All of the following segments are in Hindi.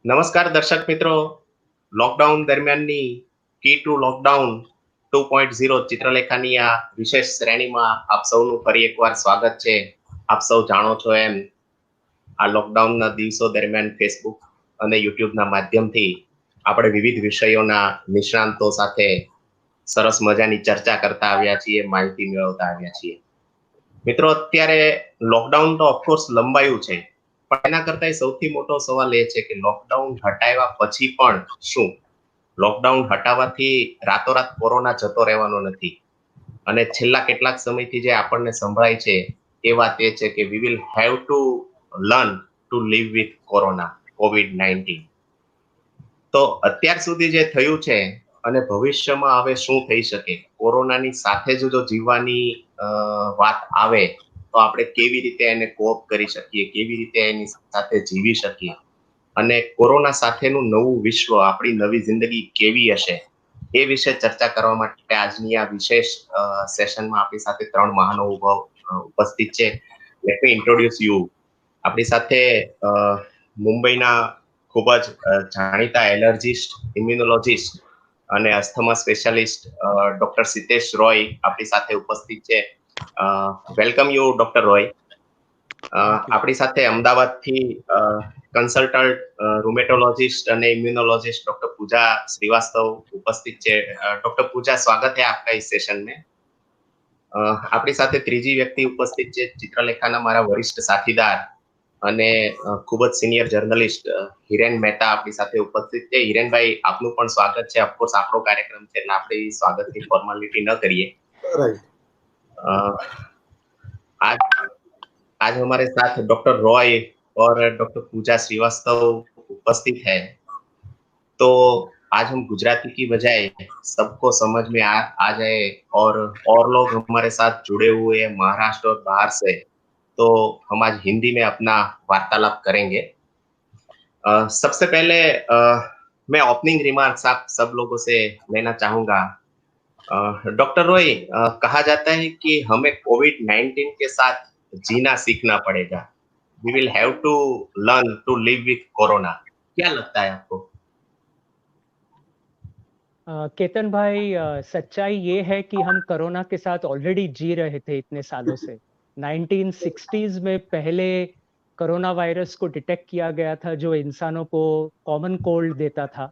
નમસ્કાર દર્શક મિત્રો, લોકડાઉન દરમિયાનની કી ટુ લોકડાઉન 2.0 ચિત્રલેખાની આ વિશેષ શ્રેણીમાં આપ સૌનું ફરી એકવાર સ્વાગત છે. આપ સૌ જાણો છો એમ આ લોકડાઉનના દિવસો દરમિયાન ફેસબુક અને યુટ્યુબના માધ્યમથી આપણે વિવિધ વિષયોના નિષ્ણાંતો સાથે સરસ મજાની ચર્ચા કરતા આવ્યા છીએ, માહિતી મેળવતા આવ્યા છીએ. મિત્રો, અત્યારે લોકડાઉન તો ઓફકોર્સ લંબાયું છે, પણ એના કરતા સૌથી મોટો સવાલ એ છે કે લોકડાઉન હટાવ્યા પછી પણ શું? લોકડાઉન હટાવવાથી રાતોરાત કોરોના જતો રહેવાનો નથી. અને છેલ્લા કેટલાક સમયથી જે આપણને સંભળાય છે એ વાત એ છે કે we will have to learn to live with COVID-19. તો અત્યાર સુધી જે થયું છે અને ભવિષ્યમાં હવે શું થઈ શકે, કોરોનાની સાથે જો જીવવાની વાત આવે તો આપણે કેવી રીતે એને કોપ કરી શકીએ, કેવી રીતે એની સાથે જીવી શકીએ, અને કોરોના સાથેનું નવું વિશ્વ, આપણી નવી જિંદગી કેવી હશે, એ વિશે ચર્ચા કરવા માટે આજની આ વિશેષ સેશનમાં આપણી સાથે 3 મહાનુભાવ ઉપસ્થિત છે. Let me introduce you. આપણી સાથે મુંબઈના ખૂબ જ જાણીતા એલર્જીસ્ટ, ઇમ્યુનોલોજીસ્ટ અને અસ્થમા સ્પેશિયાલિસ્ટ ડોક્ટર સિતેશ રોય આપણી સાથે ઉપસ્થિત છે. Welcome you doctor Roy. આપણી સાથે અમદાવાદથી कंसल्टेंट रूमेटोलॉजिस्ट અને इम्यूनोलॉजिस्ट डॉक्टर पूजा श्रीवास्तव उपस्थित છે. डॉक्टर पूजा, स्वागत है आपका इस सेशन में. આપણી સાથે ત્રીજી વ્યક્તિ ઉપસ્થિત છે, ચિત્રલેખાના મારા વરિષ્ઠ સાથીદાર અને ખૂબ જ સિનિયર જર્નલિસ્ટ હિરેન મહેતા આપણી સાથે ઉપસ્થિત છે. હિરેનભાઈ, આપનું પણ સ્વાગત છે. ઓફકોર્સ આપણો કાર્યક્રમ છે એટલે આપણે સ્વાગતની ફોર્માલિટી ન કરીએ. आज हमारे साथ डॉक्टर रॉय और डॉक्टर पूजा श्रीवास्तव उपस्थित है. तो आज हम गुजराती की बजाय सबको समझ में आ जाए और लोग हमारे साथ जुड़े हुए हैं महाराष्ट्र और बाहर से, तो हम आज हिंदी में अपना वार्तालाप करेंगे. सबसे पहले मैं ओपनिंग रिमार्क्स आप सब लोगों से लेना चाहूंगा. डॉक्टर रॉय, कहा जाता है कि हमें कोविड-19 के साथ जीना सीखना पड़ेगा. We will have to learn to live with corona. क्या लगता है आपको? केतन भाई, सच्चाई ये है कि हम कोरोना के साथ ऑलरेडी जी रहे थे इतने सालों से. 1960s में पहले कोरोना वायरस को डिटेक्ट किया गया था जो इंसानों को कॉमन कोल्ड देता था.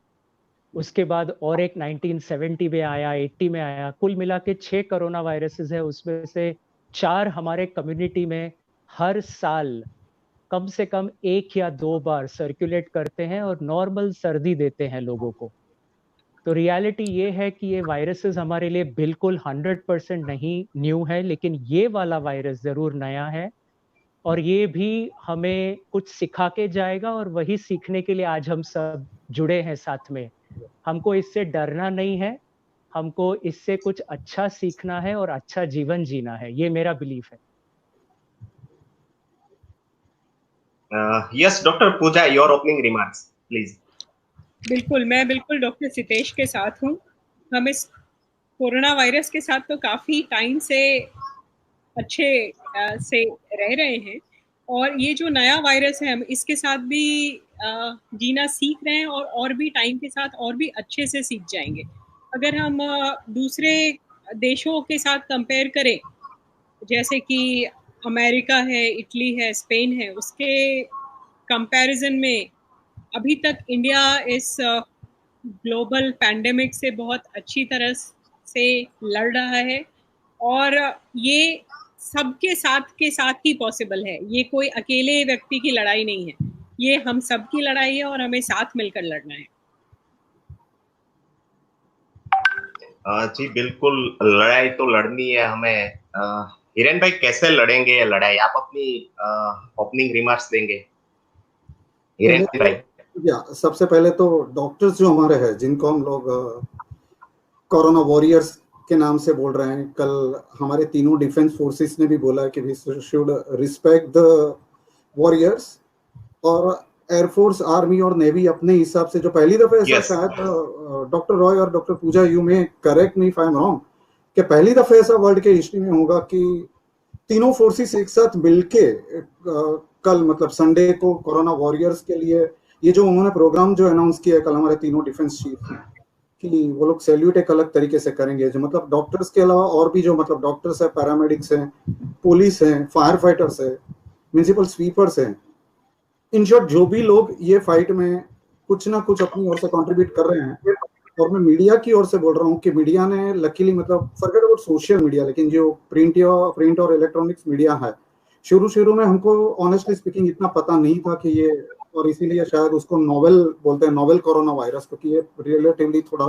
उसके बाद और एक 1970 में आया, 80 में आया. कुल मिला के 6 कोरोना वायरसेस है, उसमें से 4 हमारे कम्युनिटी में हर साल कम से कम 1 या 2 बार सर्कुलेट करते हैं और नॉर्मल सर्दी देते हैं लोगों को. तो रियलिटी ये है कि ये वायरसेस हमारे लिए बिल्कुल 100% नहीं न्यू है, लेकिन ये वाला वायरस जरूर नया है और ये भी हमें कुछ सिखा के जाएगा और वही सीखने के लिए आज हम सब जुड़े हैं साथ में. हमको इससे डरना नहीं है, हमको इससे कुछ अच्छा सीखना है और अच्छा जीवन जीना है. ये मेरा बिलीफ है. Yes doctor Pooja, your opening remarks please. बिल्कुल, मैं बिल्कुल डॉक्टर सितेश के साथ हूँ. हम इस कोरोना वायरस के साथ तो काफ़ी टाइम से अच्छे से रह रहे हैं और ये जो नया वायरस है हम इसके साथ भी जीना सीख रहे हैं और भी टाइम के साथ और भी अच्छे से सीख जाएंगे. अगर हम दूसरे देशों के साथ कंपेयर करें, जैसे कि अमेरिका है, इटली है, स्पेन है, उसके कंपैरिजन में अभी तक इंडिया इस ग्लोबल पैंडेमिक से बहुत अच्छी तरह से लड़ रहा है और ये सबके साथ के साथ ही पॉसिबल है. ये कोई अकेले व्यक्ति की लड़ाई नहीं है, ये हम सब की लड़ाई है और हमें साथ मिलकर लड़ना है. जी बिल्कुल, लड़ाई तो लड़नी है हमें. हिरेन भाई, कैसे लड़ेंगे ये लड़ाई? आप अपनी ओपनिंग रिमार्क्स देंगे. हिरेन भाई. सबसे पहले तो डॉक्टर्स जो हमारे हैं, जिनको हम लोग कोरोना वॉरियर्स के नाम से बोल रहे हैं, कल हमारे तीनों डिफेंस फोर्सेस ने भी बोला कि we should respect the warriors. और एयरफोर्स, आर्मी और नेवी अपने हिसाब से जो पहली दफे ऐसा शायद डॉक्टर रॉय और डॉक्टर पूजा, यू में correct me if I am wrong, कि पहली दफे ऐसा वर्ल्ड के हिस्ट्री में होगा कि तीनों फोर्सेस एक साथ मिलके कल मतलब संडे को कोरोना वॉरियर्स के लिए ये जो उन्होंने प्रोग्राम जो अनाउंस किया कल हमारे तीनों डिफेंस चीफ कि वो लोग सैल्यूट एक अलग तरीके से करेंगे, जो मतलब डॉक्टर्स के अलावा और भी जो मतलब डॉक्टर्स है, पैरामेडिक्स हैं, पुलिस हैं, फायर फाइटर्स है, म्यूनिसिपल स्वीपर्स हैं, इन शॉर्ट जो भी लोग ये फाइट में कुछ ना कुछ अपनी ओर से कंट्रीब्यूट कर रहे हैं। और मैं मीडिया की ओर से बोल रहा हूँ कि मीडिया ने लकीली मतलब फॉरगेट अबाउट सोशल मीडिया, लेकिन जो प्रिंट और इलेक्ट्रॉनिक्स मीडिया है, शुरू में हमको ऑनेस्टली स्पीकिंग इतना पता नहीं था कि ये, और इसीलिए शायद उसको नोवेल बोलते हैं, नोवेल कोरोना वायरस, क्योंकि ये रिलेटिवली थोड़ा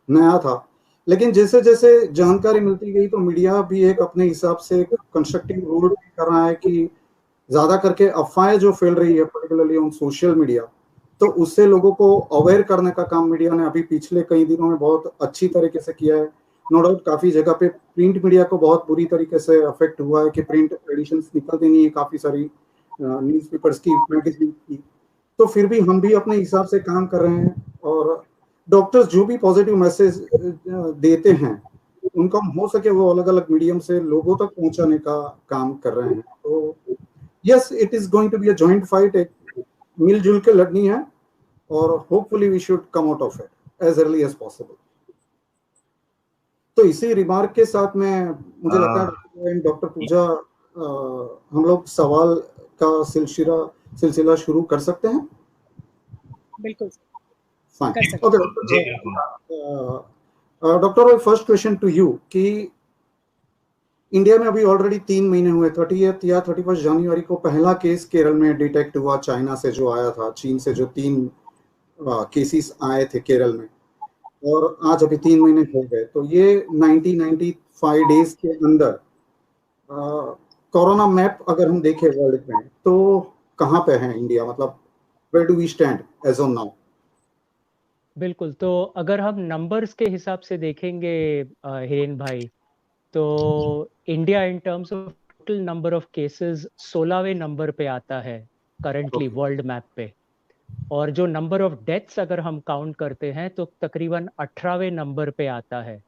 नया था। लेकिन जैसे जैसे जानकारी मिलती गई तो मीडिया भी एक अपने हिसाब से कंस्ट्रक्टिव रोल कर रहा है कि ज्यादा करके अफवाहें जो फैल रही है पर्टिकुलरली ऑन सोशल मीडिया, तो उससे लोगों को अवेयर करने का काम मीडिया ने अभी पिछले कई दिनों में बहुत अच्छी तरीके से किया है। नो डाउट काफी जगह पे प्रिंट मीडिया को बहुत बुरी तरीके से अफेक्ट हुआ है कि प्रिंट एडिशंस निकलती नहीं है काफी सारी न्यूज़पेपर्स की, मैगजीन की, तो फिर भी हम भी अपने हिसाब से काम कर रहे हैं। और डॉक्टर्स जो भी पॉजिटिव मैसेज देते हैं उनको हम हो सके वो अलग अलग मीडियम से लोगों तक पहुंचाने का काम कर रहे हैं। तो yes, it is going to be a joint fight, एक मिलजुल के लड़नी है, और hopefully we should come out of it as early as possible. तो इसी रिमार्क के साथ में मुझे लगता है डॉक्टर पूजा हम लोग सवाल का सिलसिला शुरू कर सकते हैं। बिल्कुल fine, okay doctor, first question to you कि इंडिया में अभी ऑलरेडी 3 महीने हुए, 30 या 31 जनवरी को पहला केस केरल में डिटेक्ट हुआ, चाइना से जो आया था, चीन से जो 3 केसेस आए थे केरल में, और आज अभी 3 महीने हो गए। तो ये 95 डेज के अंदर कोरोना मैप अगर हम देखें वर्ल्ड में तो कहाँ पे है इंडिया, मतलब where do we stand as on now? बिल्कुल, तो अगर हम नंबर्स के हिसाब से देखेंगे हिरेन भाई, तो India in terms of total number of cases 16वें नंबर पे आता है करंटली वर्ल्ड मैप पे, और जो नंबर ऑफ डेथ्स अगर हम काउंट करते हैं तो तकरीबन 18वें नंबर पे आता है।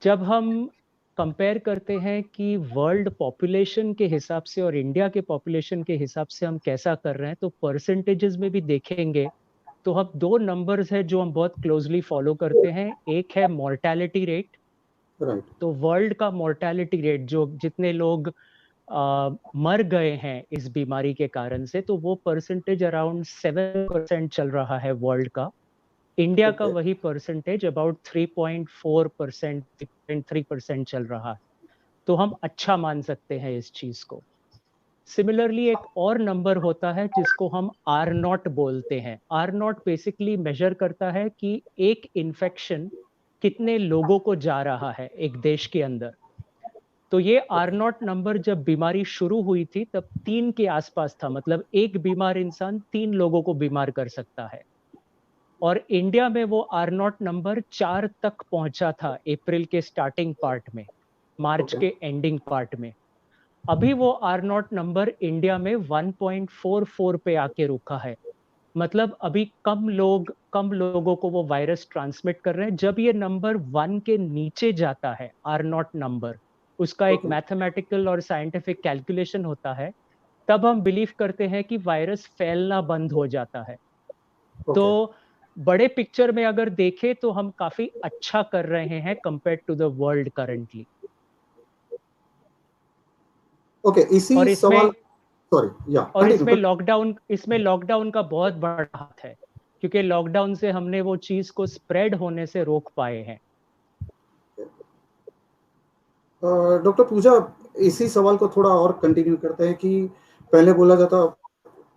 जब हम कंपेयर करते हैं कि वर्ल्ड पॉपुलेशन के हिसाब से और इंडिया के पॉपुलेशन के हिसाब से हम कैसा कर रहे हैं, तो परसेंटेजेस में भी देखेंगे तो हम 2 नंबर्स है जो हम बहुत क्लोजली फॉलो करते हैं। एक है मोर्टेलिटी रेट, तो वर्ल्ड का मोर्टेलिटी रेट, जो जितने लोग मर गए हैं इस बीमारी के कारण से, तो वो परसेंटेज अराउंड 7% चल रहा है वर्ल्ड का। इंडिया का वही परसेंटेज अबाउट 3.4%, 3.3% चल रहा है, तो हम अच्छा मान सकते हैं इस चीज को। सिमिलरली एक और नंबर होता है जिसको हम R0 बोलते हैं। R0 बेसिकली मेजर करता है कि एक इन्फेक्शन कितने लोगों को जा रहा है एक देश के अंदर। तो ये R0 नंबर जब बीमारी शुरू हुई थी तब 3 के आसपास था, मतलब एक बीमार इंसान 3 लोगों को बीमार कर सकता है। और इंडिया में वो R0 नंबर 4 तक पहुंचा था अप्रैल के स्टार्टिंग पार्ट में, मार्च के एंडिंग पार्ट में। अभी वो R0 नंबर इंडिया में 1.44 पे आके रुका है, मतलब अभी कम लोगों को वो वायरस ट्रांसमिट कर रहे हैं। जब ये नंबर 1 के नीचे जाता है R0 नंबर, उसका एक मैथमेटिकल और साइंटिफिक कैलकुलेशन होता है, तब हम बिलीव करते हैं कि वायरस फैलना बंद हो जाता है। तो बड़े पिक्चर में अगर देखें तो हम काफी अच्छा कर रहे हैं compare to the world currently. Okay, इसी और सवाल, सॉरी, और इसमें लॉकडाउन का बहुत बड़ा हाथ है, क्योंकि लॉकडाउन से हमने वो चीज को स्प्रेड होने से रोक पाए हैं। डॉक्टर पूजा, इसी सवाल को थोड़ा और कंटिन्यू करते हैं कि पहले बोला जाता,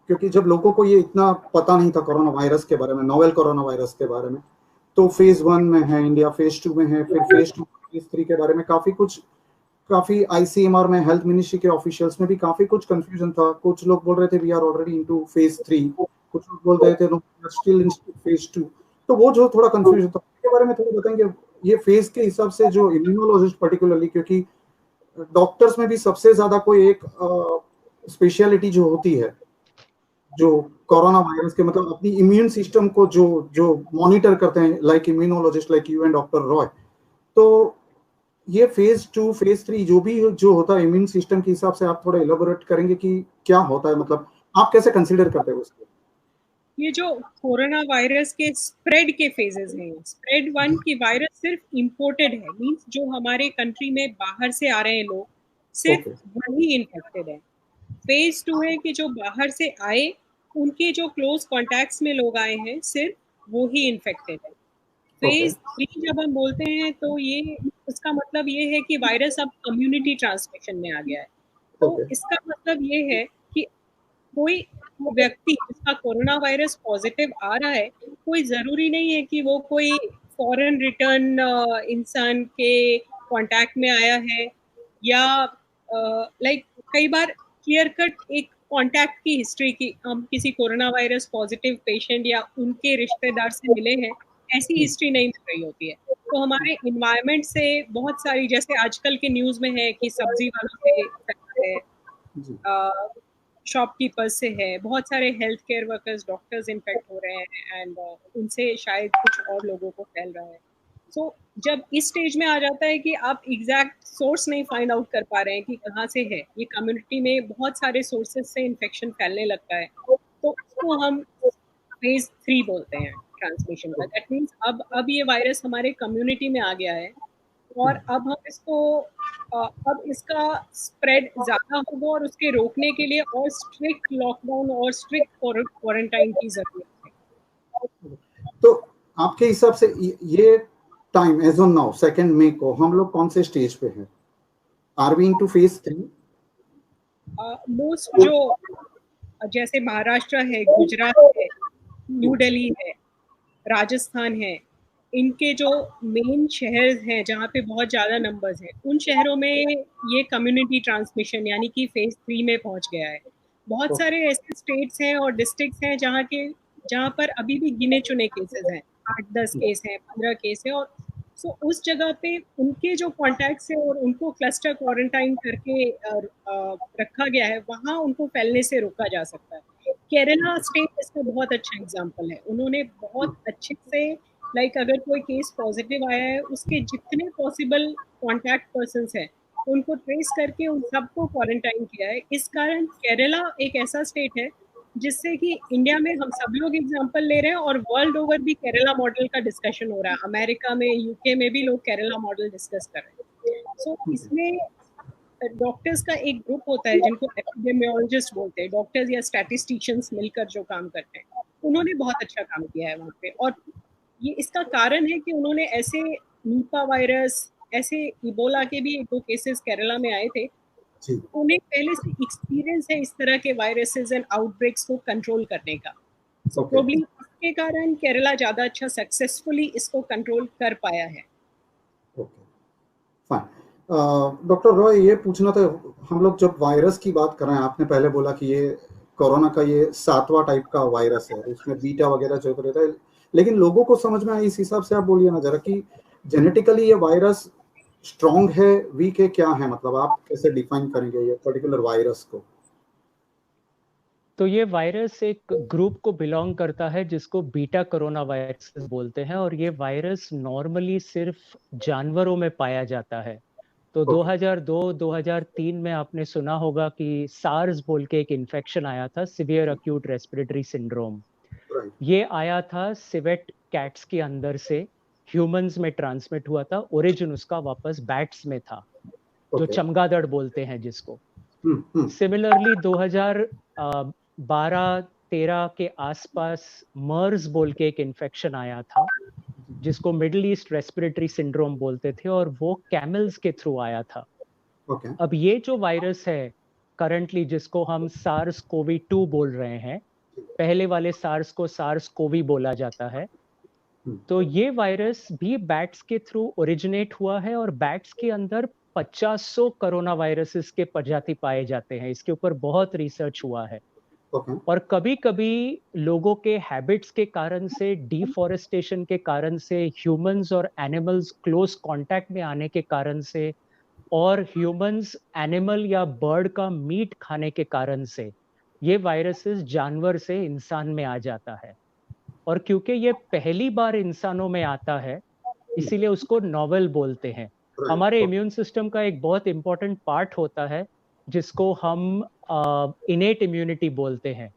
क्योंकि जब लोगों को ये इतना पता नहीं था कोरोना वायरस के बारे में, नोवेल कोरोना वायरस के बारे में, तो फेज 1 में है इंडिया, फेज 2 में है, फिर फेज 2 फेज 3 के बारे में काफी आईसीएमआर में, हेल्थ मिनिस्ट्री के ऑफिशियल्स में भी काफी कुछ कंफ्यूजन था। कुछ लोग बोल रहे थे we are already into phase 3, कुछ लोग बोल रहे थे नो स्टिल इन फेज 2। तो वो जो थोड़ा कंफ्यूजन था उसके बारे में थोड़ा बताएंगे, ये फेज के हिसाब से जो इम्यूनोलॉजिस्ट पर्टिकुलरली, क्योंकि डॉक्टर्स में भी सबसे ज्यादा कोई एक स्पेशलिटी जो होती है जो कोरोना वायरस के मतलब अपनी इम्यून सिस्टम को जो मॉनिटर करते हैं, like immunologist like you and doctor Roy, तो ये फेज 2 फेज 3 जो होता है इम्यून सिस्टम के हिसाब से आप थोड़ा इलेबोरेट करेंगे कि क्या होता है, मतलब आप कैसे कंसीडर करते हैं उसको? ये जो कोरोना वायरस के स्प्रेड के फेजेस हैं, स्प्रेड 1 की वायरस सिर्फ इंपोर्टेड है, मींस जो हमारे कंट्री में बाहर से आ रहे हैं लोग सिर्फ वही इन्फेक्टेड है। फेज 2 है कि जो बाहर से आए उनके जो क्लोज कॉन्टैक्ट्स में लोग आए हैं सिर्फ वो ही इन्फेक्टेड है। फेज 3 जब हम बोलते हैं तो ये उसका मतलब ये है कि वायरस अब कम्युनिटी ट्रांसमिशन में आ गया है। तो इसका मतलब ये है कि कोई व्यक्ति जिसका कोरोना वायरस पॉजिटिव आ रहा है, कोई जरूरी नहीं है कि वो कोई फॉरेन रिटर्न इंसान के कांटेक्ट में आया है या लाइक कई बार क्लियर कट एक कांटेक्ट की हिस्ट्री की हम किसी कोरोना वायरस पॉजिटिव पेशेंट या उनके रिश्तेदार से मिले हैं, ऐसी हिस्ट्री नहीं मिल रही होती है। तो हमारे इन्वायरमेंट से बहुत सारी, जैसे आजकल के न्यूज में है कि सब्जी वालों से है, शॉपकीपर्स से है, बहुत सारे health care workers doctors infect हो रहे हैं एंड उनसे शायद कुछ और लोगों को फैल रहा है। सो जब इस स्टेज में आ जाता है कि आप एग्जैक्ट सोर्स नहीं फाइंड आउट कर पा रहे हैं कि कहाँ से है, ये कम्युनिटी में बहुत सारे सोर्सेज से इन्फेक्शन फैलने लगता है, तो उसको हम फेज 3 बोलते हैं ट्रांसमिशन का। दैट मीन्स अब ये वायरस हमारे कम्युनिटी में आ गया है और अब हम इसको अब इसका स्प्रेड ज्यादा होगा और उसके रोकने के लिए और स्ट्रिक्ट लॉकडाउन और स्ट्रिक्ट क्वारंटाइन की जरूरत है। तो आपके हिसाब से ये टाइम एज ऑन नाउ 2 मई को हम लोग कौन से स्टेज पे हैं? Are we into phase 3? Most जो जैसे महाराष्ट्र है, गुजरात है, न्यू दिल्ली है, राजस्थान है, इनके जो मेन शहर हैं जहाँ पे बहुत ज़्यादा नंबर्स हैं, उन शहरों में ये कम्युनिटी ट्रांसमिशन यानी कि फेज 3 में पहुँच गया है। बहुत सारे ऐसे स्टेट्स हैं और डिस्ट्रिक्ट्स हैं जहाँ पर अभी भी गिने चुने केसेस हैं, 8-10 केस हैं, 15 केस हैं, और सो उस जगह पे उनके जो कॉन्टैक्ट्स हैं और उनको क्लस्टर क्वारंटाइन करके रखा गया है, वहाँ उनको फैलने से रोका जा सकता है। केरला स्टेट इसका बहुत अच्छा एग्जाम्पल है। उन्होंने बहुत अच्छे से अगर कोई केस पॉजिटिव आया है, उसके जितने पॉसिबल कॉन्टैक्ट पर्सन्स हैं उनको ट्रेस करके उन सबको क्वारंटाइन किया है। इस कारण केरला एक ऐसा स्टेट है जिससे कि इंडिया में हम सब लोग एग्जांपल ले रहे हैं और वर्ल्ड ओवर भी केरला मॉडल का डिस्कशन हो रहा है। अमेरिका में, यूके में भी लोग केरला मॉडल डिस्कस कर रहे हैं। सो इसमें डॉक्टर्स का एक ग्रुप होता है जिनको एपिडेमियोलॉजिस्ट बोलते हैं, डॉक्टर्स या स्टैटिस्टिशियंस मिलकर जो काम करते हैं, उन्होंने बहुत अच्छा काम किया है वहाँ पे। और ये इसका कारण है कि उन्होंने ऐसे नीपा वायरस, ऐसे इबोला के भी 1-2 केसेस केरला में आए थे, उन्हें पहले से एक्सपीरियंस है इस तरह के वायरसेस एंड आउटब्रेक्स को कंट्रोल करने का। सो प्रोबब्ली इसके कारण केरला ज्यादा अच्छा सक्सेसफुली इसको कंट्रोल कर पाया है। डॉक्टर रॉय, ये पूछना था, हम लोग जब वायरस की बात कर रहे हैं, आपने पहले बोला कि ये कोरोना का ये 7वां टाइप का वायरस है, इसमें बीटा वगैरह जो रहता है, लेकिन लोगों को समझ में आए इस हिसाब से आप बोलिए ना जरा कि जेनेटिकली ये वायरस स्ट्रॉन्ग है, वीक है, क्या है? मतलब आप कैसे डिफाइन करेंगे ये पर्टिकुलर वायरस को? तो ये वायरस एक ग्रुप को बिलोंग करता है जिसको बीटा कोरोना वायरस बोलते हैं, और ये वायरस नॉर्मली सिर्फ जानवरों में पाया जाता है। तो 2002-2003 में आपने सुना होगा कि सार्स बोल के एक इन्फेक्शन आया था, सिवियर एक्यूट रेस्पिरेटरी सिंड्रोम। ये आया था सिवेट कैट्स के अंदर से ह्यूमंस में ट्रांसमिट हुआ था। ओरिजिन उसका वापस बैट्स में था, जो चमगादड़ बोलते हैं जिसको। सिमिलरली 2012-13 के आसपास मर्स बोल के एक इन्फेक्शन आया था जिसको मिडिल ईस्ट रेस्पिरेटरी सिंड्रोम बोलते थे, और वो कैमल्स के थ्रू आया था। अब ये जो वायरस है करंटली जिसको हम सार्स कोवी 2 बोल रहे हैं, पहले वाले सार्स को सार्स कोवी बोला जाता है, तो ये वायरस भी बैट्स के थ्रू ओरिजिनेट हुआ है और बैट्स के अंदर 500 कोरोना वायरसेस के प्रजाति पाए जाते हैं। इसके ऊपर बहुत रिसर्च हुआ है। और कभी-कभी लोगों के हैबिट्स के कारण से, डिफॉरेस्टेशन के कारण से, ह्यूमंस और एनिमल्स क्लोज कांटेक्ट में आने के कारण से, और ह्यूमंस एनिमल या बर्ड का मीट खाने के कारण से ये वायरसेस जानवर से इंसान में आ जाता है। और क्योंकि ये पहली बार इंसानों में आता है, इसीलिए उसको नोवेल बोलते हैं। हमारे इम्यून सिस्टम का एक बहुत इंपॉर्टेंट पार्ट होता है जिसको हम इनेट इम्यूनिटी बोलते हैं,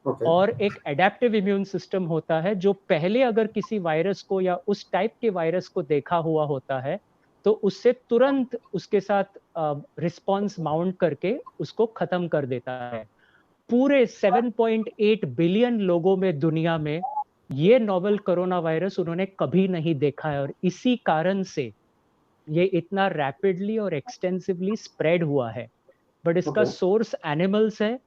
और एक एडेप्टिव इम्यून सिस्टम होता है जो पहले अगर किसी वायरस को या उस टाइप के वायरस को देखा हुआ होता है तो उससे तुरंत उसके साथ रिस्पॉन्स माउंट करके उसको खत्म कर देता है। पूरे 7.8 बिलियन लोगों में दुनिया में ये नोवेल कोरोना वायरस उन्होंने कभी नहीं देखा है, और इसी कारण से ये इतना रैपिडली और एक्सटेंसिवली स्प्रेड हुआ है। बट इसका सोर्स एनिमल्स है,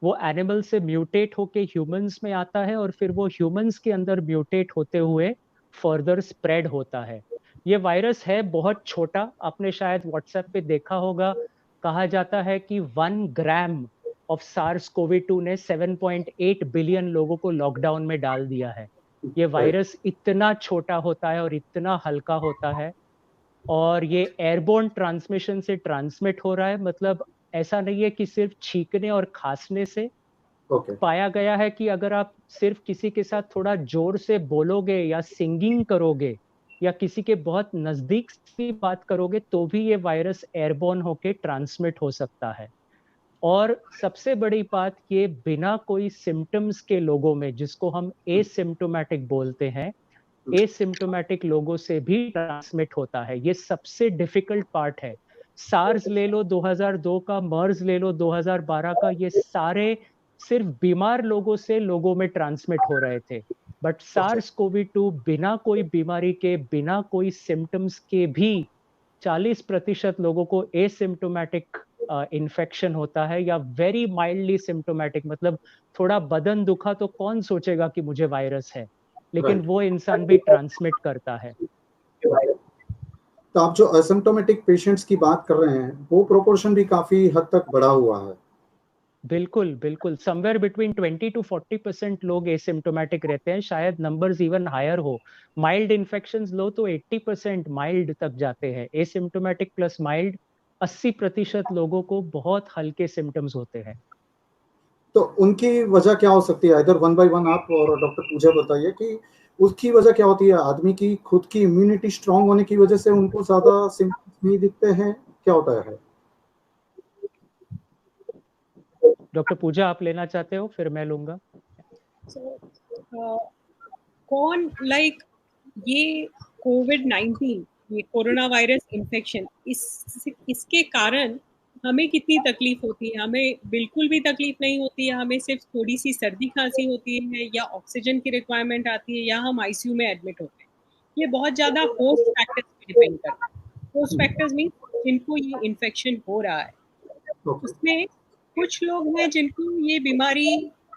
वो एनिमल से म्यूटेट होके ह्यूमंस में आता है और फिर वो ह्यूमंस के अंदर म्यूटेट होते हुए फर्दर स्प्रेड होता है। ये वायरस है बहुत छोटा, आपने शायद व्हाट्सएप पे देखा होगा, कहा जाता है कि 1 ग्राम ऑफ सार्स कोवी-2 ने 7.8 बिलियन लोगों को लॉकडाउन में डाल दिया है। ये वायरस इतना छोटा होता है और इतना हल्का होता है, और ये एयरबोर्न ट्रांसमिशन से ट्रांसमिट हो रहा है। मतलब ऐसा नहीं है कि सिर्फ छींकने और खांसने से। पाया गया है कि अगर आप सिर्फ किसी के साथ थोड़ा जोर से बोलोगे या सिंगिंग करोगे या किसी के बहुत नजदीक से बात करोगे तो भी ये वायरस एयरबोर्न होके ट्रांसमिट हो सकता है। और सबसे बड़ी बात, ये बिना कोई सिम्टम्स के लोगों में, जिसको हम एसिम्प्टोमेटिक बोलते हैं, एसिम्प्टोमेटिक लोगों से भी ट्रांसमिट होता है। ये सबसे डिफिकल्ट पार्ट है। सार्स ले लो 2002 का, मर्स ले लो 2012 का, ये सारे सिर्फ बीमार लोगों से लोगों में ट्रांसमिट हो रहे थे। बट सार्स कोवी-2 बिना कोई बीमारी के, बिना कोई सिम्टम्स के भी 40% लोगों को एसिम्प्टोमेटिक इन्फेक्शन होता है, या वेरी माइल्डली सिम्प्टोमेटिक, मतलब थोड़ा बदन दुखा तो कौन सोचेगा कि मुझे वायरस है, लेकिन वो इंसान भी ट्रांसमिट करता है। तो आप जो असिम्प्टोमेटिक पेशेंट्स की बात कर रहे हैं वो प्रोपोर्शन भी काफी हद तक बढ़ा हुआ है। बिल्कुल बिल्कुल, समवेयर बिटवीन 20 to 40% लोग एसिम्प्टोमेटिक रहते हैं, शायद नंबर्स इवन हायर हो। माइल्ड इन्फेक्शंस लो तो 80% माइल्ड तक जाते हैं। एसिम्प्टोमेटिक प्लस माइल्ड 80% लोगों को बहुत हल्के सिम्टम्स होते हैं। तो उनकी वजह क्या हो सकती है? इधर वन बाय वन आप और डॉक्टर पूजा बताइए कि उसकी वजह क्या होती है। आदमी की खुद की इम्यूनिटी स्ट्रांग होने की वजह से उनको ज्यादा सिम्टम्स नहीं दिखते हैं, क्या होता है? डॉक्टर पूजा आप लेना चाहते हो, फिर मैं लूंगा। कौन लाइक ये कोविड-19, ये कोरोना वायरस इन्फेक्शन, इसके कारण हमें कितनी तकलीफ होती है? हमें बिल्कुल भी तकलीफ नहीं होती है, हमें सिर्फ थोड़ी सी सर्दी खांसी होती है या ऑक्सीजन की रिक्वायरमेंट आती है या हम आईसीयू में एडमिट होते हैं। ये बहुत ज़्यादा होस्ट फैक्टर्स पे डिपेंड करता है। होस्ट फैक्टर्स मीन जिनको ये इन्फेक्शन हो रहा है, उसमें कुछ लोग हैं जिनको ये बीमारी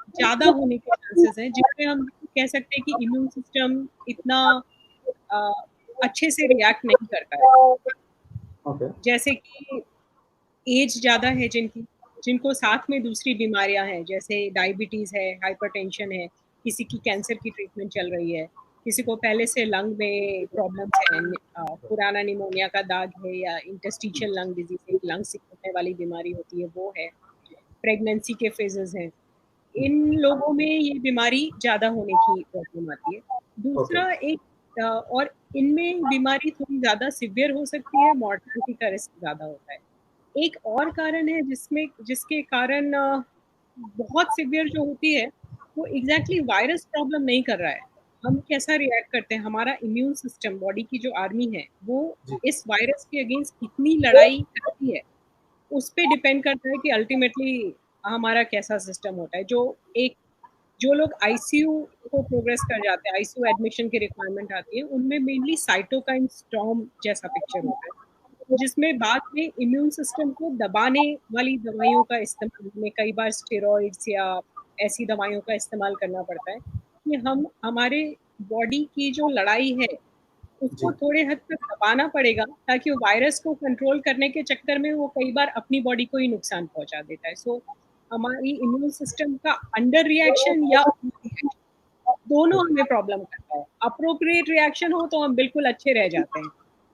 ज़्यादा होने के चांसेस हैं, जिसमें हम कह सकते हैं कि इम्यून सिस्टम इतना अच्छे से रिएक्ट नहीं करता है। जैसे कि एज ज़्यादा है जिनको साथ में दूसरी बीमारियां हैं, जैसे डायबिटीज़ है, हाइपरटेंशन है, किसी की कैंसर की ट्रीटमेंट चल रही है, किसी को पहले से लंग में प्रॉब्लम्स है, पुराना निमोनिया का दाग है, या इंटरस्टिशियल लंग डिजीज, एक लंग से होने वाली बीमारी होती है वो है, प्रेगनेंसी के फेजेस हैं, इन लोगों में ये बीमारी ज़्यादा होने की प्रॉब्लम आती है। दूसरा और इनमें बीमारी थोड़ी ज़्यादा सिवियर हो सकती है, मॉर्टेलिटी का रिस्क ज़्यादा होता है। एक और कारण है जिसके कारण बहुत सिवियर जो होती है वो एग्जैक्टली वायरस प्रॉब्लम नहीं कर रहा है, हम कैसा रिएक्ट करते हैं, हमारा इम्यून सिस्टम, बॉडी की जो आर्मी है वो इस वायरस के अगेंस्ट कितनी लड़ाई करती है, उस पर डिपेंड करता है कि अल्टीमेटली हमारा कैसा सिस्टम होता है। जो लोग आईसीयू को प्रोग्रेस कर जाते हैं, आईसीयू एडमिशन की रिक्वायरमेंट आती है, उनमें मेनली साइटोकाइन स्टॉर्म जैसा पिक्चर होता है, जिसमें बाद में इम्यून सिस्टम को दबाने वाली दवाइयों का इस्तेमाल, में कई बार स्टेरॉइड्स या ऐसी दवाइयों का इस्तेमाल करना पड़ता है कि हमारे बॉडी की जो लड़ाई है उसको थोड़े हद तक दबाना पड़ेगा, ताकि वो वायरस को कंट्रोल करने के चक्कर में वो कई बार अपनी बॉडी को ही नुकसान पहुंचा देता है। सो हमारी इम्यून सिस्टम का अंडर रिएक्शन या दोनों हमें प्रॉब्लम करता है। अप्रोप्रिएट रिएक्शन हो तो हम बिल्कुल अच्छे रह जाते हैं,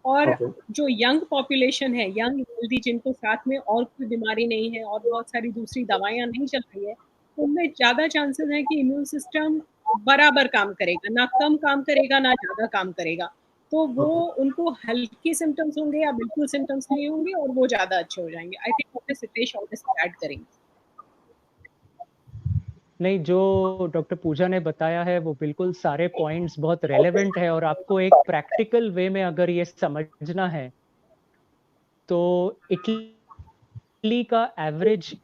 और जो यंग पॉपुलेशन है, यंग हेल्दी, जिनको साथ में और कोई बीमारी नहीं है और बहुत सारी दूसरी दवाइयाँ नहीं चल रही है, उनमें ज़्यादा चांसेस है कि इम्यून सिस्टम बराबर काम करेगा, ना कम काम करेगा ना ज़्यादा काम करेगा। तो वो उनको हल्के सिम्टम्स होंगे या बिल्कुल सिम्टम्स नहीं होंगे और वो ज़्यादा अच्छे हो जाएंगे। आई थिंक डॉक्टर सितेश और ऐड करेंगे। नहीं, जो डॉक्टर पूजा ने बताया है वो बिल्कुल सारे पॉइंट्स बहुत रेलेवेंट है, और आपको एक प्रैक्टिकल वे में अगर ये समझना है तो इटली का एवरेज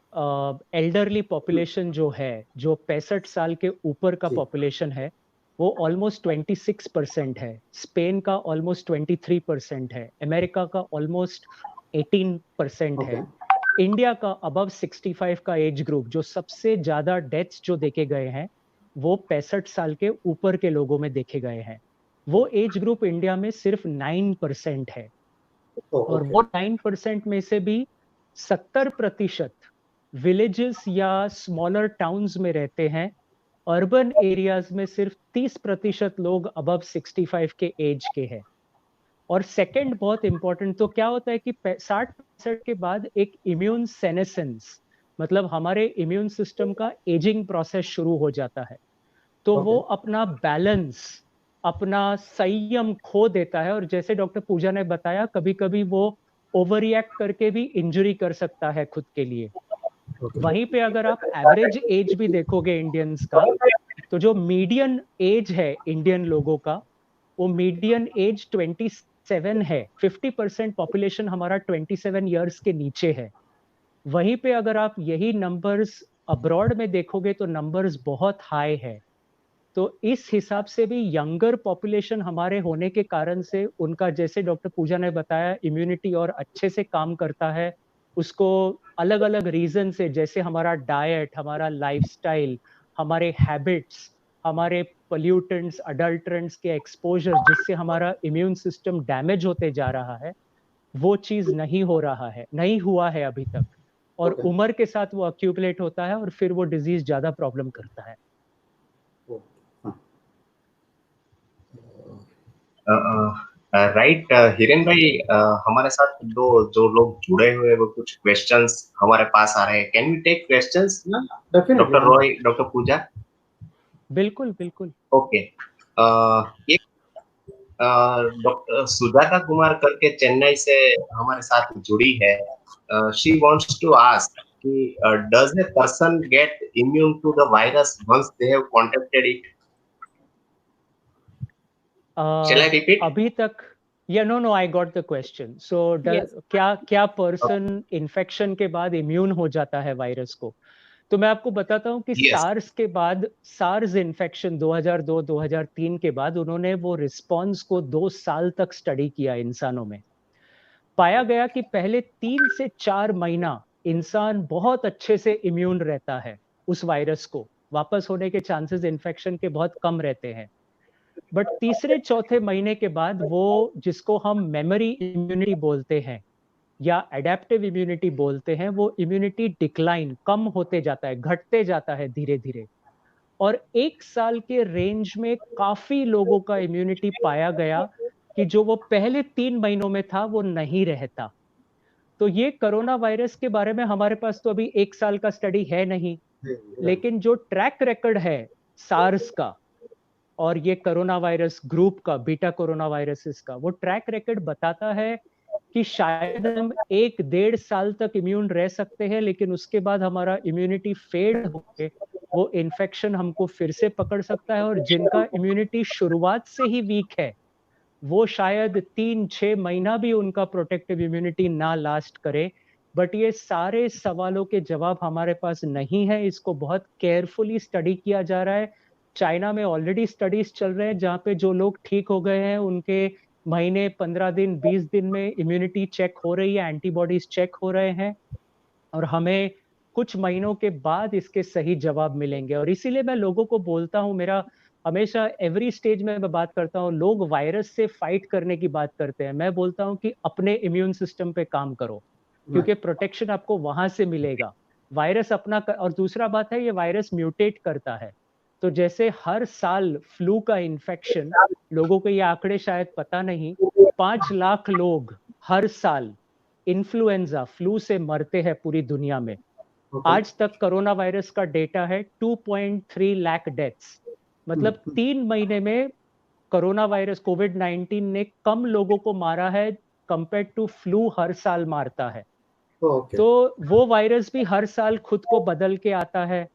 एल्डरली पॉपुलेशन जो है, जो 65 साल के ऊपर का जी। पॉपुलेशन है, वो ऑलमोस्ट 26% है। स्पेन का ऑलमोस्ट 23% है। अमेरिका का ऑलमोस्ट 18% है। इंडिया का अबव 65 का एज ग्रुप, जो सबसे ज्यादा डेथ्स जो देखे गए हैं वो 65 साल के ऊपर के लोगों में देखे गए हैं। वो एज ग्रुप इंडिया में सिर्फ 9% है, और वो 9% में से भी 70% विलेजेस या स्मॉलर टाउन्स में रहते हैं। अर्बन एरियाज में सिर्फ 30% लोग अबव 65 के एज के हैं। और सेकंड बहुत इंपॉर्टेंट, तो क्या होता है कि 60-65 के बाद एक इम्यून सेनेसेंस, मतलब हमारे इम्यून सिस्टम का एजिंग प्रोसेस शुरू हो जाता है। तो वो अपना बैलेंस, अपना संयम खो देता है, और जैसे डॉक्टर पूजा ने बताया, कभी कभी वो ओवर रिएक्ट करके भी इंजरी कर सकता है खुद के लिए। वहीं पे अगर आप एवरेज एज भी देखोगे इंडियंस का, तो जो मीडियन एज है इंडियन लोगों का, वो मीडियन एज 27 है। 50% पॉपुलेशन हमारा 27 ईयर्स के नीचे है। वहीं पे अगर आप यही नंबर्स अब्रॉड में देखोगे तो नंबर्स बहुत हाई है। तो इस हिसाब से भी यंगर पॉपुलेशन हमारे होने के कारण से उनका, जैसे डॉक्टर पूजा ने बताया, इम्यूनिटी और अच्छे से काम करता है। उसको अलग अलग रीजन से, जैसे हमारा डाइट, हमारा लाइफस्टाइल, हमारे हैबिट्स, हमारे पोल्यूटेंट्स, अडल्ट्रेंट्स के एक्सपोजर, जिससे हमारा इम्यून सिस्टम डैमेज होते जा रहा है, वो चीज नहीं हो रहा है, नहीं हुआ है अभी तक। और उम्र के साथ वो अक्यूमुलेट होता है और फिर वो डिजीज ज्यादा प्रॉब्लम करता है। राइट हिरेन भाई, हमारे साथ दो जो लोग जुड़े हुए हैं, वो कुछ क्वेश्चंस हमारे पास आ रहे हैं। Can we take questions? Doctor Roy, doctor Pooja. बिल्कुल बिल्कुल। ओके, एक डॉक्टर सुजाता कुमार करके चेन्नई से हमारे साथ जुड़ी है। शी वांट्स टू आस्क कि does a person get immune to the virus once they have contacted it? Shall I repeat? अभी तक no I got the question. So Yes. क्या पर्सन इन्फेक्शन के बाद इम्यून हो जाता है वायरस को? तो मैं आपको बताता हूँ कि Yes. सार्स के बाद, सार्स इन्फेक्शन 2002-2003 के बाद, उन्होंने वो रिस्पॉन्स को 2 साल तक स्टडी किया इंसानों में। पाया गया कि पहले 3 से 4 महीना इंसान बहुत अच्छे से इम्यून रहता है, उस वायरस को वापस होने के चांसेस इन्फेक्शन के बहुत कम रहते हैं। बट तीसरे चौथे महीने के बाद वो, जिसको हम मेमोरी इम्यूनिटी बोलते हैं या एडेप्टिव इम्यूनिटी बोलते हैं, वो इम्यूनिटी डिक्लाइन, कम होते जाता है, घटते जाता है धीरे धीरे। और 1 साल के रेंज में काफी लोगों का इम्यूनिटी पाया गया कि जो वो पहले 3 महीनों में था वो नहीं रहता। तो ये कोरोना वायरस के बारे में हमारे पास तो अभी 1 साल का स्टडी है नहीं, लेकिन जो ट्रैक रिकॉर्ड है सार्स का और ये कोरोना वायरस ग्रुप का, बीटा कोरोना वायरसेस का, वो ट्रैक रिकॉर्ड बताता है कि शायद हम 1-1.5 साल तक इम्यून रह सकते हैं, लेकिन उसके बाद हमारा इम्यूनिटी फेड होके वो इन्फेक्शन हमको फिर से पकड़ सकता है। और जिनका इम्यूनिटी शुरुआत से ही वीक है, वो शायद 3-6 महीना भी उनका प्रोटेक्टिव इम्यूनिटी ना लास्ट करे। बट ये सारे सवालों के जवाब हमारे पास नहीं है। इसको बहुत केयरफुली स्टडी किया जा रहा है। चाइना में ऑलरेडी स्टडीज चल रहे हैं जहाँ पे जो लोग ठीक हो गए हैं उनके महीने, 15 दिन, 20 दिन में इम्यूनिटी चेक हो रही है, एंटीबॉडीज चेक हो रहे हैं, और हमें कुछ महीनों के बाद इसके सही जवाब मिलेंगे। और इसीलिए मैं लोगों को बोलता हूँ, मेरा हमेशा एवरी स्टेज में मैं बात करता हूँ, लोग वायरस से फाइट करने की बात करते हैं, मैं बोलता हूँ कि अपने इम्यून सिस्टम पे काम करो, क्योंकि प्रोटेक्शन आपको वहां से मिलेगा। वायरस अपना और दूसरा बात है, ये वायरस म्यूटेट करता है। तो जैसे हर साल फ्लू का इन्फेक्शन, लोगों को ये आंकड़े शायद पता नहीं, 5 लाख लोग हर साल इन्फ्लुएंजा, फ्लू से मरते हैं पूरी दुनिया में। आज तक कोरोना वायरस का डेटा है 2.3 लाख डेथ्स। मतलब 3 महीने में कोरोना वायरस, कोविड-19 ने कम लोगों को मारा है कंपेयर टू फ्लू हर साल मारता है। तो वो वायरस भी हर साल खुद को बदल के आता है,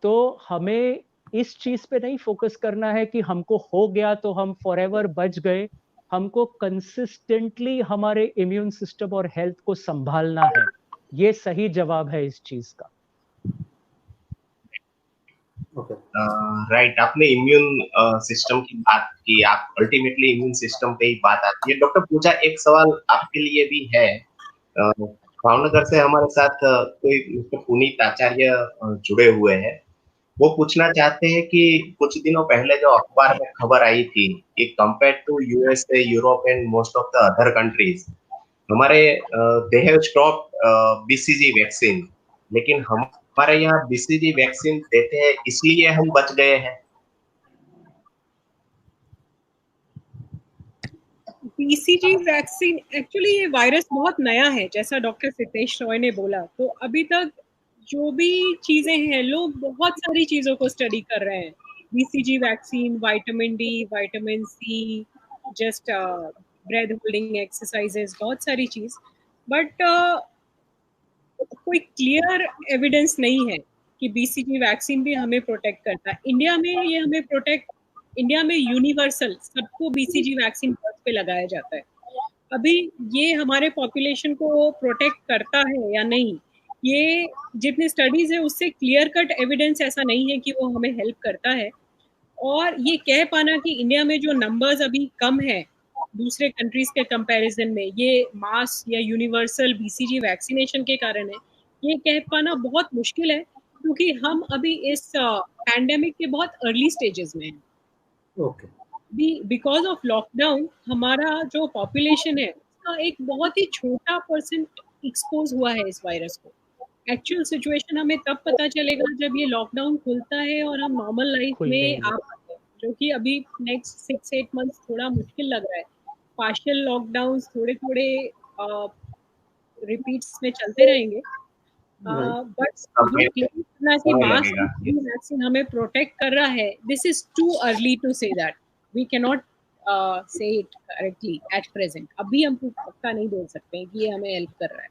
तो हमें इस चीज पे नहीं फोकस करना है कि हमको हो गया तो हम फॉरएवर बच गए। हमको कंसिस्टेंटली हमारे इम्यून सिस्टम और हेल्थ को संभालना है। ये सही जवाब है इस चीज का। राइट, आपने इम्यून सिस्टम की बात की, आप अल्टीमेटली इम्यून सिस्टम पे ही बात आती है। डॉक्टर पूजा, एक सवाल आपके लिए भी है। भावनगर से हमारे साथ कोई मिस्टर पुनीत आचार्य जुड़े हुए हैं। वो पूछना चाहते हैं कि कुछ दिनों पहले जो अखबार में खबर आई थी कि compare to USA, Europe and most of the other countries, हमारे they have stop BCG vaccine, लेकिन हमारे यहाँ बीसीजी वैक्सीन देते हैं इसलिए हम बच गए हैं। बीसीजी वैक्सीन, एक्चुअली ये वायरस बहुत नया है, जैसा डॉक्टर सितेश रॉय ने बोला। तो अभी तक जो भी चीजें हैं, लोग बहुत सारी चीजों को स्टडी कर रहे हैं। BCG vaccine, vitamin D, vitamin C, just breath holding exercises, बहुत सारी चीज। बट कोई क्लियर एविडेंस नहीं है कि बीसीजी वैक्सीन भी हमें प्रोटेक्ट करता है। इंडिया में ये हमें प्रोटेक्ट, इंडिया में यूनिवर्सल सबको बीसीजी वैक्सीन फर्स्ट पे लगाया जाता है। अभी ये हमारे पॉपुलेशन को प्रोटेक्ट करता है या नहीं, ये जितने स्टडीज है उससे क्लियर कट एविडेंस ऐसा नहीं है कि वो हमें हेल्प करता है। और ये कह पाना कि इंडिया में जो नंबर्स अभी कम है दूसरे कंट्रीज के कंपैरिजन में, ये मास या यूनिवर्सल बीसीजी वैक्सीनेशन के कारण है, ये कह पाना बहुत मुश्किल है, क्योंकि हम अभी इस पैंडेमिक के बहुत अर्ली स्टेजेस में हैं। ओके। बिकॉज ऑफ लॉकडाउन हमारा जो पॉपुलेशन है उसका एक बहुत ही छोटा परसेंट एक्सपोज हुआ है इस वायरस को। एक्चुअल सिचुएशन हमें तब पता चलेगा जब ये लॉकडाउन खुलता है और हम नॉर्मल लाइफ में आ पाते हैं, जो कि अभी नेक्स्ट 6-8 मंथ्स थोड़ा मुश्किल लग रहा है। पार्शियल लॉकडाउन थोड़े थोड़े रिपीट्स में चलते रहेंगे। बट ये क्लेम करना कि मास वैक्सीन हमें प्रोटेक्ट कर रहा है, this is too early to say that. We can not say it correctly at present. अभी हम पक्का नहीं बोल सकते हैं कि ये हमें हेल्प कर रहा है।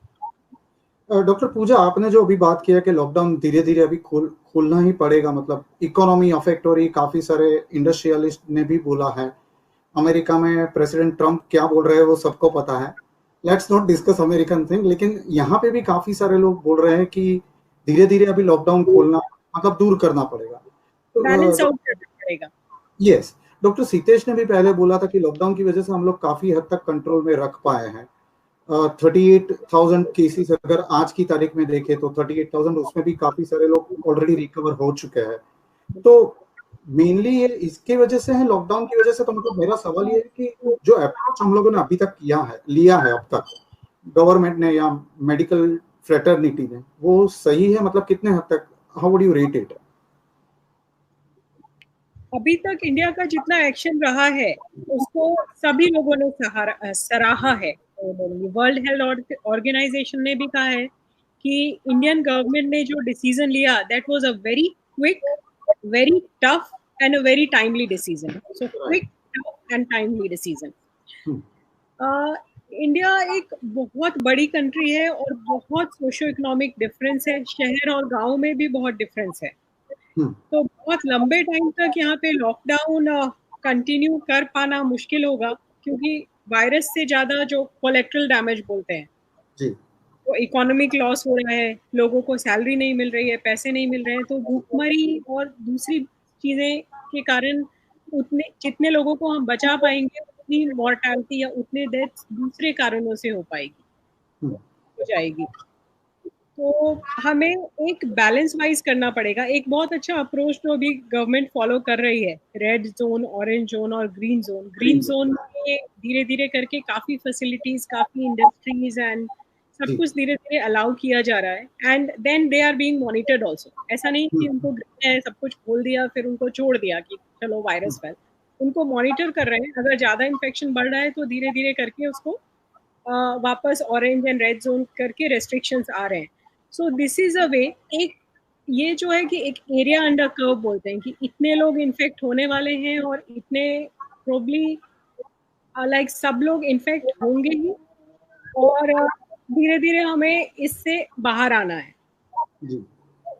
डॉक्टर पूजा, आपने जो अभी बात किया कि लॉकडाउन धीरे धीरे अभी खोलना ही पड़ेगा, मतलब इकोनॉमी अफेक्ट हो रही, काफी सारे इंडस्ट्रियलिस्ट ने भी बोला है। अमेरिका में प्रेसिडेंट ट्रम्प क्या बोल रहे हैं वो सबको पता है। Let's not discuss American thing, लेकिन यहाँ पे भी काफी सारे लोग बोल रहे हैं कि धीरे धीरे अभी लॉकडाउन खोलना मतलब दूर करना पड़ेगा, बैलेंस आउट करना पड़ेगा। यस, डॉक्टर सितेश ने भी पहले बोला था कि लॉकडाउन की वजह से हम लोग काफी हद तक कंट्रोल में रख पाए हैं। 38,000 केसेस अगर आज की तारीख में देखें तो 38,000, उसमें भी काफी सारे लोग ऑलरेडी रिकवर हो चुके हैं। तो मेनली ये इसके वजह से है, लॉकडाउन की वजह से। तो मतलब मेरा सवाल ये है कि जो अप्रोच हम लोगों ने अभी तक लिया है अब तक, गवर्नमेंट ने या मेडिकल फ्रेटर्निटी ने, वो सही है? मतलब कितने हद तक, how would you rate it? अभी तक इंडिया का जितना एक्शन रहा है उसको सभी लोगों ने सराहा है। वर्ल्ड हेल्थ ऑर्गेनाइजेशन ने भी कहा है कि इंडियन गवर्नमेंट ने जो डिसीजन लिया, that was a very quick, very tough and a very timely decision. So quick, tough and timely decision. India एक बहुत बड़ी कंट्री है और बहुत सोशो इकोनॉमिक डिफरेंस है, शहर और गांव में भी बहुत डिफरेंस है। तो बहुत लंबे टाइम तक यहाँ पे लॉकडाउन कंटिन्यू कर पाना मुश्किल होगा, क्योंकि वायरस से ज्यादा जो कोलेट्रल डैमेज बोलते हैं जी, तो इकोनॉमिक लॉस हो रहा है, लोगों को सैलरी नहीं मिल रही है, पैसे नहीं मिल रहे हैं, तो भूखमरी और दूसरी चीजें के कारण उतने जितने लोगों को हम बचा पाएंगे उतनी मॉर्टैलिटी या उतने डेथ्स दूसरे कारणों से हो जाएगी। तो हमें एक बैलेंस वाइज करना पड़ेगा। एक बहुत अच्छा अप्रोच जो अभी गवर्नमेंट फॉलो कर रही है, रेड जोन, ऑरेंज जोन और ग्रीन जोन। ग्रीन जोन में धीरे धीरे करके काफी फैसिलिटीज, काफी इंडस्ट्रीज एंड सब कुछ धीरे धीरे अलाउ किया जा रहा है, and then they are being monitored also. ऐसा नहीं कि उनको ग्रीन है सब कुछ खोल दिया फिर उनको छोड़ दिया कि चलो वायरस फैल। उनको मॉनिटर कर रहे हैं, अगर ज्यादा इन्फेक्शन बढ़ रहा है तो धीरे धीरे करके उसको वापस ऑरेंज एंड रेड जोन करके रेस्ट्रिक्शंस आ रहे हैं। सो दिस इज अ वे। एक ये जो है कि एक एरिया अंडर कर्व बोलते हैं कि इतने लोग इन्फेक्ट होने वाले हैं और इतने प्रोबली लाइक सब लोग इन्फेक्ट होंगे ही, और धीरे धीरे हमें इससे बाहर आना है।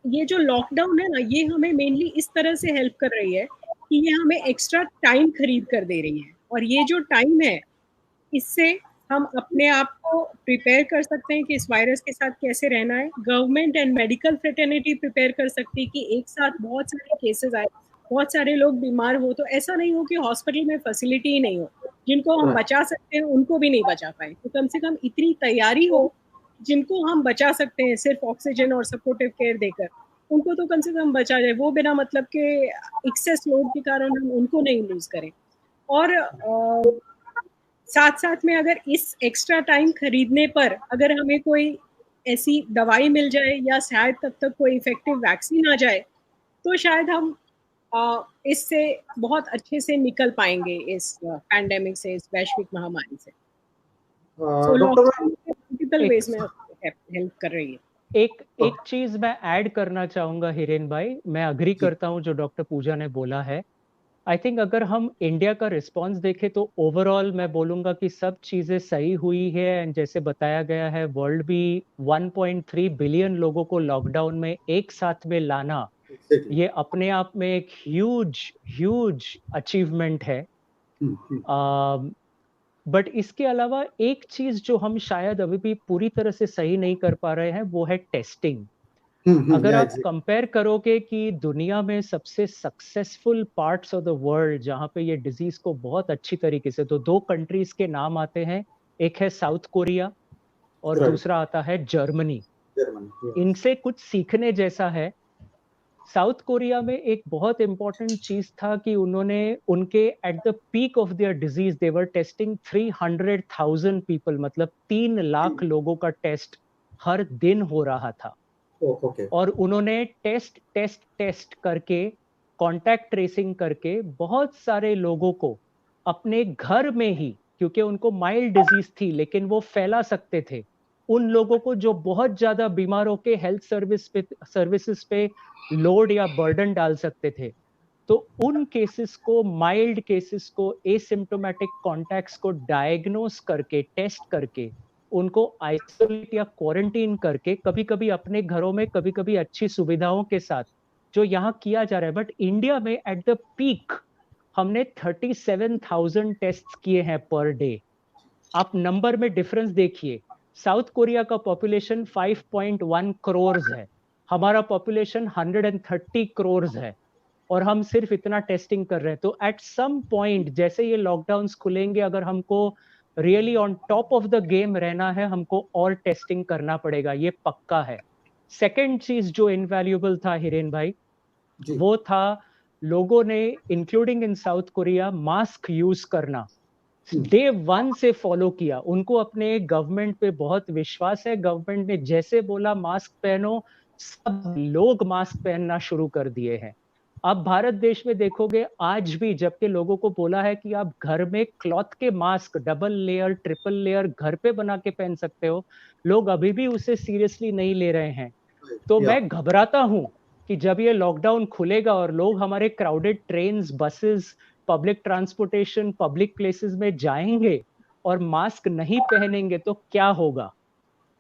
ये जो लॉकडाउन है ना, ये हमें मेनली इस तरह से हेल्प कर रही है कि ये हमें एक्स्ट्रा टाइम खरीद कर दे रही है, और ये जो टाइम है इससे हम अपने आप को प्रिपेयर कर सकते हैं कि इस वायरस के साथ कैसे रहना है। Government and medical fraternity prepare कर सकती है कि एक साथ बहुत सारे केसेस आए, बहुत सारे लोग बीमार हो, तो ऐसा नहीं हो कि हॉस्पिटल में फैसिलिटी ही नहीं हो, जिनको हम बचा सकते हैं उनको भी नहीं बचा पाए। तो कम से कम इतनी तैयारी हो, जिनको हम बचा सकते हैं सिर्फ ऑक्सीजन और सपोर्टिव केयर देकर, उनको तो कम से कम बचा जाए, वो बिना मतलब के एक्सेस लोड के कारण हम उनको नहीं लूज करें। और साथ साथ में अगर इस एक्स्ट्रा टाइम खरीदने पर अगर हमें कोई ऐसी दवाई मिल जाए या शायद तब तक कोई इफेक्टिव वैक्सीन आ जाए, तो शायद हम इससे बहुत अच्छे से निकल पाएंगे इस पैंडेमिक से, इस वैश्विक महामारी से। मल्टीपल वेज में हेल्प कर रही है। एक चीज मैं ऐड करना चाहूंगा हिरेन भाई, मैं अग्री करता हूं जो डॉक्टर पूजा ने बोला है। आई थिंक अगर हम इंडिया का रिस्पांस देखें तो ओवरऑल मैं बोलूंगा कि सब चीजें सही हुई है। एंड जैसे बताया गया है, वर्ल्ड भी 1.3 बिलियन लोगों को लॉकडाउन में एक साथ में लाना, ये अपने आप में एक ह्यूज अचीवमेंट है। बट इसके अलावा एक चीज जो हम शायद अभी भी पूरी तरह से सही नहीं कर पा रहे हैं, वो है टेस्टिंग। अगर आप कंपेयर करोगे कि दुनिया में सबसे successful parts of the world जहां पे ये डिजीज को बहुत अच्छी तरीके से, तो दो कंट्रीज के नाम आते हैं, एक है साउथ कोरिया और दूसरा आता है जर्मनी। इनसे कुछ सीखने जैसा है। साउथ कोरिया में एक बहुत इंपॉर्टेंट चीज था कि उनके at the peak of their disease they were testing 300,000 people, मतलब 3 लाख लोगों का टेस्ट हर दिन हो रहा था। और उन्होंने टेस्ट करके, कॉन्टैक्ट ट्रेसिंग करके बहुत सारे लोगों को अपने घर में ही, क्योंकि उनको माइल्ड डिजीज थी लेकिन वो फैला सकते थे, उन लोगों को जो बहुत ज्यादा बीमारों के हेल्थ सर्विसेज पे लोड या बर्डन डाल सकते थे, तो उन केसेस को, माइल्ड केसेस को, एसिम्प्टोमेटिक कॉन्टैक्ट्स को डायग्नोस करके, टेस्ट करके, उनको आइसोलेट या क्वारंटीन करके, कभी कभी अपने घरों में, कभी कभी अच्छी सुविधाओं के साथ, जो यहाँ किया जा रहा है। बट इंडिया में एट द पीक हमने 37,000 टेस्ट किए हैं पर डे। आप नंबर में डिफरेंस देखिए, साउथ कोरिया का पॉपुलेशन 5.1 करोड़ है, हमारा पॉपुलेशन 130 करोड़ है, और हम सिर्फ इतना टेस्टिंग कर रहे हैं। तो एट सम पॉइंट जैसे ये लॉकडाउन्स खुलेंगे, अगर हमको really on top of the game रहना है, हमको और टेस्टिंग करना पड़ेगा, ये पक्का है। सेकेंड चीज जो इनवैल्यूएबल था हिरेन भाई, वो था लोगों ने, including in south Korea, mask use करना डे 1 से फॉलो किया। उनको अपने गवर्नमेंट पे बहुत विश्वास है, गवर्नमेंट ने जैसे बोला मास्क पहनो, सब लोग मास्क पहनना शुरू कर दिए हैं। आप भारत देश में देखोगे आज भी, जबकि लोगों को बोला है कि आप घर में क्लॉथ के mask double layer, triple layer घर पे बना के पहन सकते हो, लोग अभी भी उसे सीरियसली नहीं ले रहे हैं। तो मैं घबराता हूं कि जब ये लॉकडाउन खुलेगा और लोग हमारे crowded trains, buses, public transportation, public places में जाएंगे और मास्क नहीं पहनेंगे तो क्या होगा।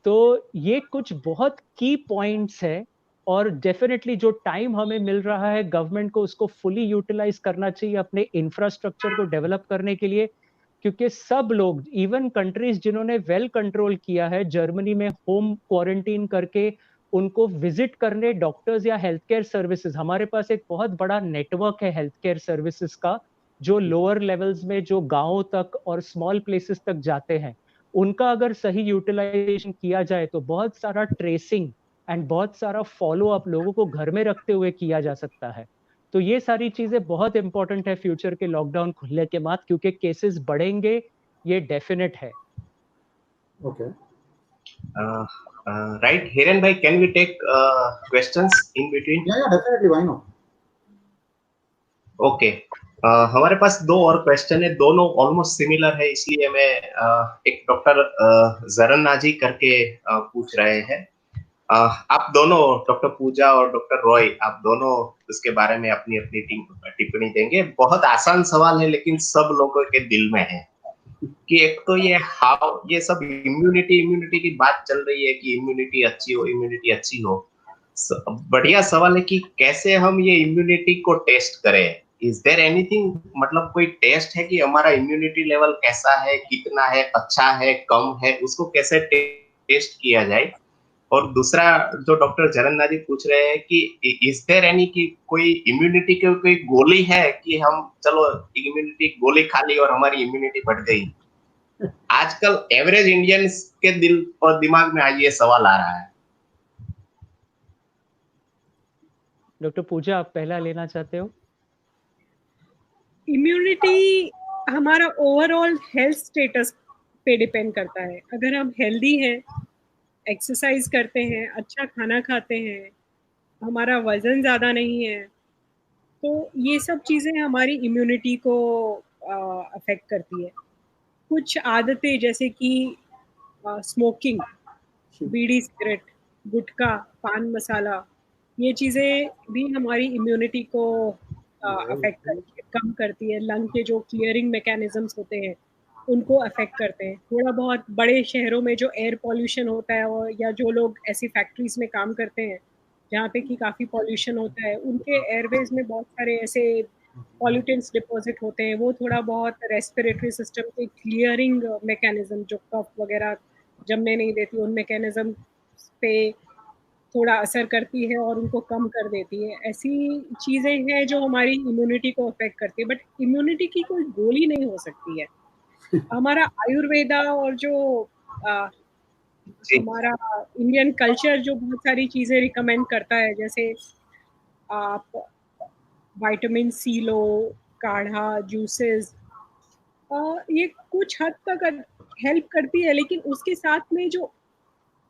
तो ये कुछ बहुत की पॉइंट्स है, और डेफिनेटली जो टाइम हमें मिल रहा है, गवर्नमेंट को उसको फुली यूटिलाइज करना चाहिए अपने इंफ्रास्ट्रक्चर को डेवलप करने के लिए। क्योंकि सब लोग, इवन कंट्रीज जिन्होंने वेल कंट्रोल किया है, जर्मनी में होम क्वारंटीन करके उनको विजिट करने डॉक्टर्स या हेल्थ केयर सर्विसेज, हमारे पास एक बहुत बड़ा नेटवर्क है हेल्थ केयर सर्विसेज का, जो लोअर लेवल्स में, जो गांवों तक और स्मॉल प्लेसेस तक जाते हैं, उनका अगर सही यूटिलाइजेशन किया जाए तो बहुत सारा ट्रेसिंग एंड बहुत सारा फॉलो अप लोगों को घर में रखते हुए किया जा सकता है। तो ये सारी चीजें बहुत इंपॉर्टेंट है फ्यूचर के लॉकडाउन खुलने के बाद, क्योंकि केसेस बढ़ेंगे, ये डेफिनेट है। Okay, right Hiren bhai, can we take questions in between? या डेफिनेटली, व्हाई नॉट। ओके, हमारे पास 2 और क्वेश्चन है, दोनों ऑलमोस्ट सिमिलर है, इसलिए मैं एक डॉक्टर जरन नाजी करके पूछ रहे हैं। आप दोनों, डॉक्टर पूजा और डॉक्टर रॉय, आप दोनों इसके बारे में अपनी अपनी टिप्पणी देंगे। बहुत आसान सवाल है लेकिन सब लोगों के दिल में है कि एक तो ये सब इम्यूनिटी की बात चल रही है कि इम्यूनिटी अच्छी हो, इम्यूनिटी अच्छी हो। बढ़िया सवाल है कि कैसे हम ये इम्यूनिटी को टेस्ट करें। इज देयर एनीथिंग, मतलब कोई टेस्ट है कि हमारा इम्यूनिटी लेवल कैसा है, कितना है, अच्छा है, कम है, उसको कैसे टेस्ट किया जाए। और दूसरा जो डॉक्टर जगन्नाथ जी पूछ रहे हैं कि इज देयर एनी की कोई इम्यूनिटी की कोई गोली है कि हम चलो इम्यूनिटी गोली खा ली और हमारी इम्यूनिटी बढ़ गई। आजकल एवरेज इंडियंस के दिल और दिमाग में आज ये सवाल आ रहा है। डॉक्टर पूजा, आप पहला लेना चाहते हो? इम्यूनिटी हमारा ओवरऑल हेल्थ स्टेटस पे डिपेंड करता है। अगर हम हेल्दी हैं, एक्सरसाइज करते हैं, अच्छा खाना खाते हैं, हमारा वजन ज़्यादा नहीं है, तो ये सब चीज़ें हमारी इम्यूनिटी को अफेक्ट करती है। कुछ आदतें जैसे कि स्मोकिंग, बीड़ी सिगरेट, गुटखा, पान मसाला, ये चीज़ें भी हमारी इम्यूनिटी को अफेक्ट करती है, कम करती है। लंग के जो क्लियरिंग मैकेनिज्म्स होते हैं उनको अफेक्ट करते हैं। थोड़ा बहुत बड़े शहरों में जो एयर पॉल्यूशन होता है, और या जो लोग ऐसी फैक्ट्रीज में काम करते हैं जहाँ पे कि काफ़ी पॉल्यूशन होता है, उनके एयरवेज में बहुत सारे ऐसे पॉल्यूटेंट्स डिपॉजिट होते हैं। वो थोड़ा बहुत रेस्पिरेटरी सिस्टम के क्लियरिंग मैकेनिज्म, जो कफ वगैरह जमने नहीं देती, उन मैकेनिज्म पे थोड़ा असर करती है और उनको कम कर देती है। ऐसी चीज़ें हैं जो हमारी इम्यूनिटी को अफेक्ट करती है, बट इम्यूनिटी की कोई गोली नहीं हो सकती है। हमारा आयुर्वेदा और जो जी हमारा इंडियन कल्चर जो बहुत सारी चीज़ें रिकमेंड करता है, जैसे आप विटामिन सी लो, काढ़ा, जूसेस, ये कुछ हद तक हेल्प करती है, लेकिन उसके साथ में जो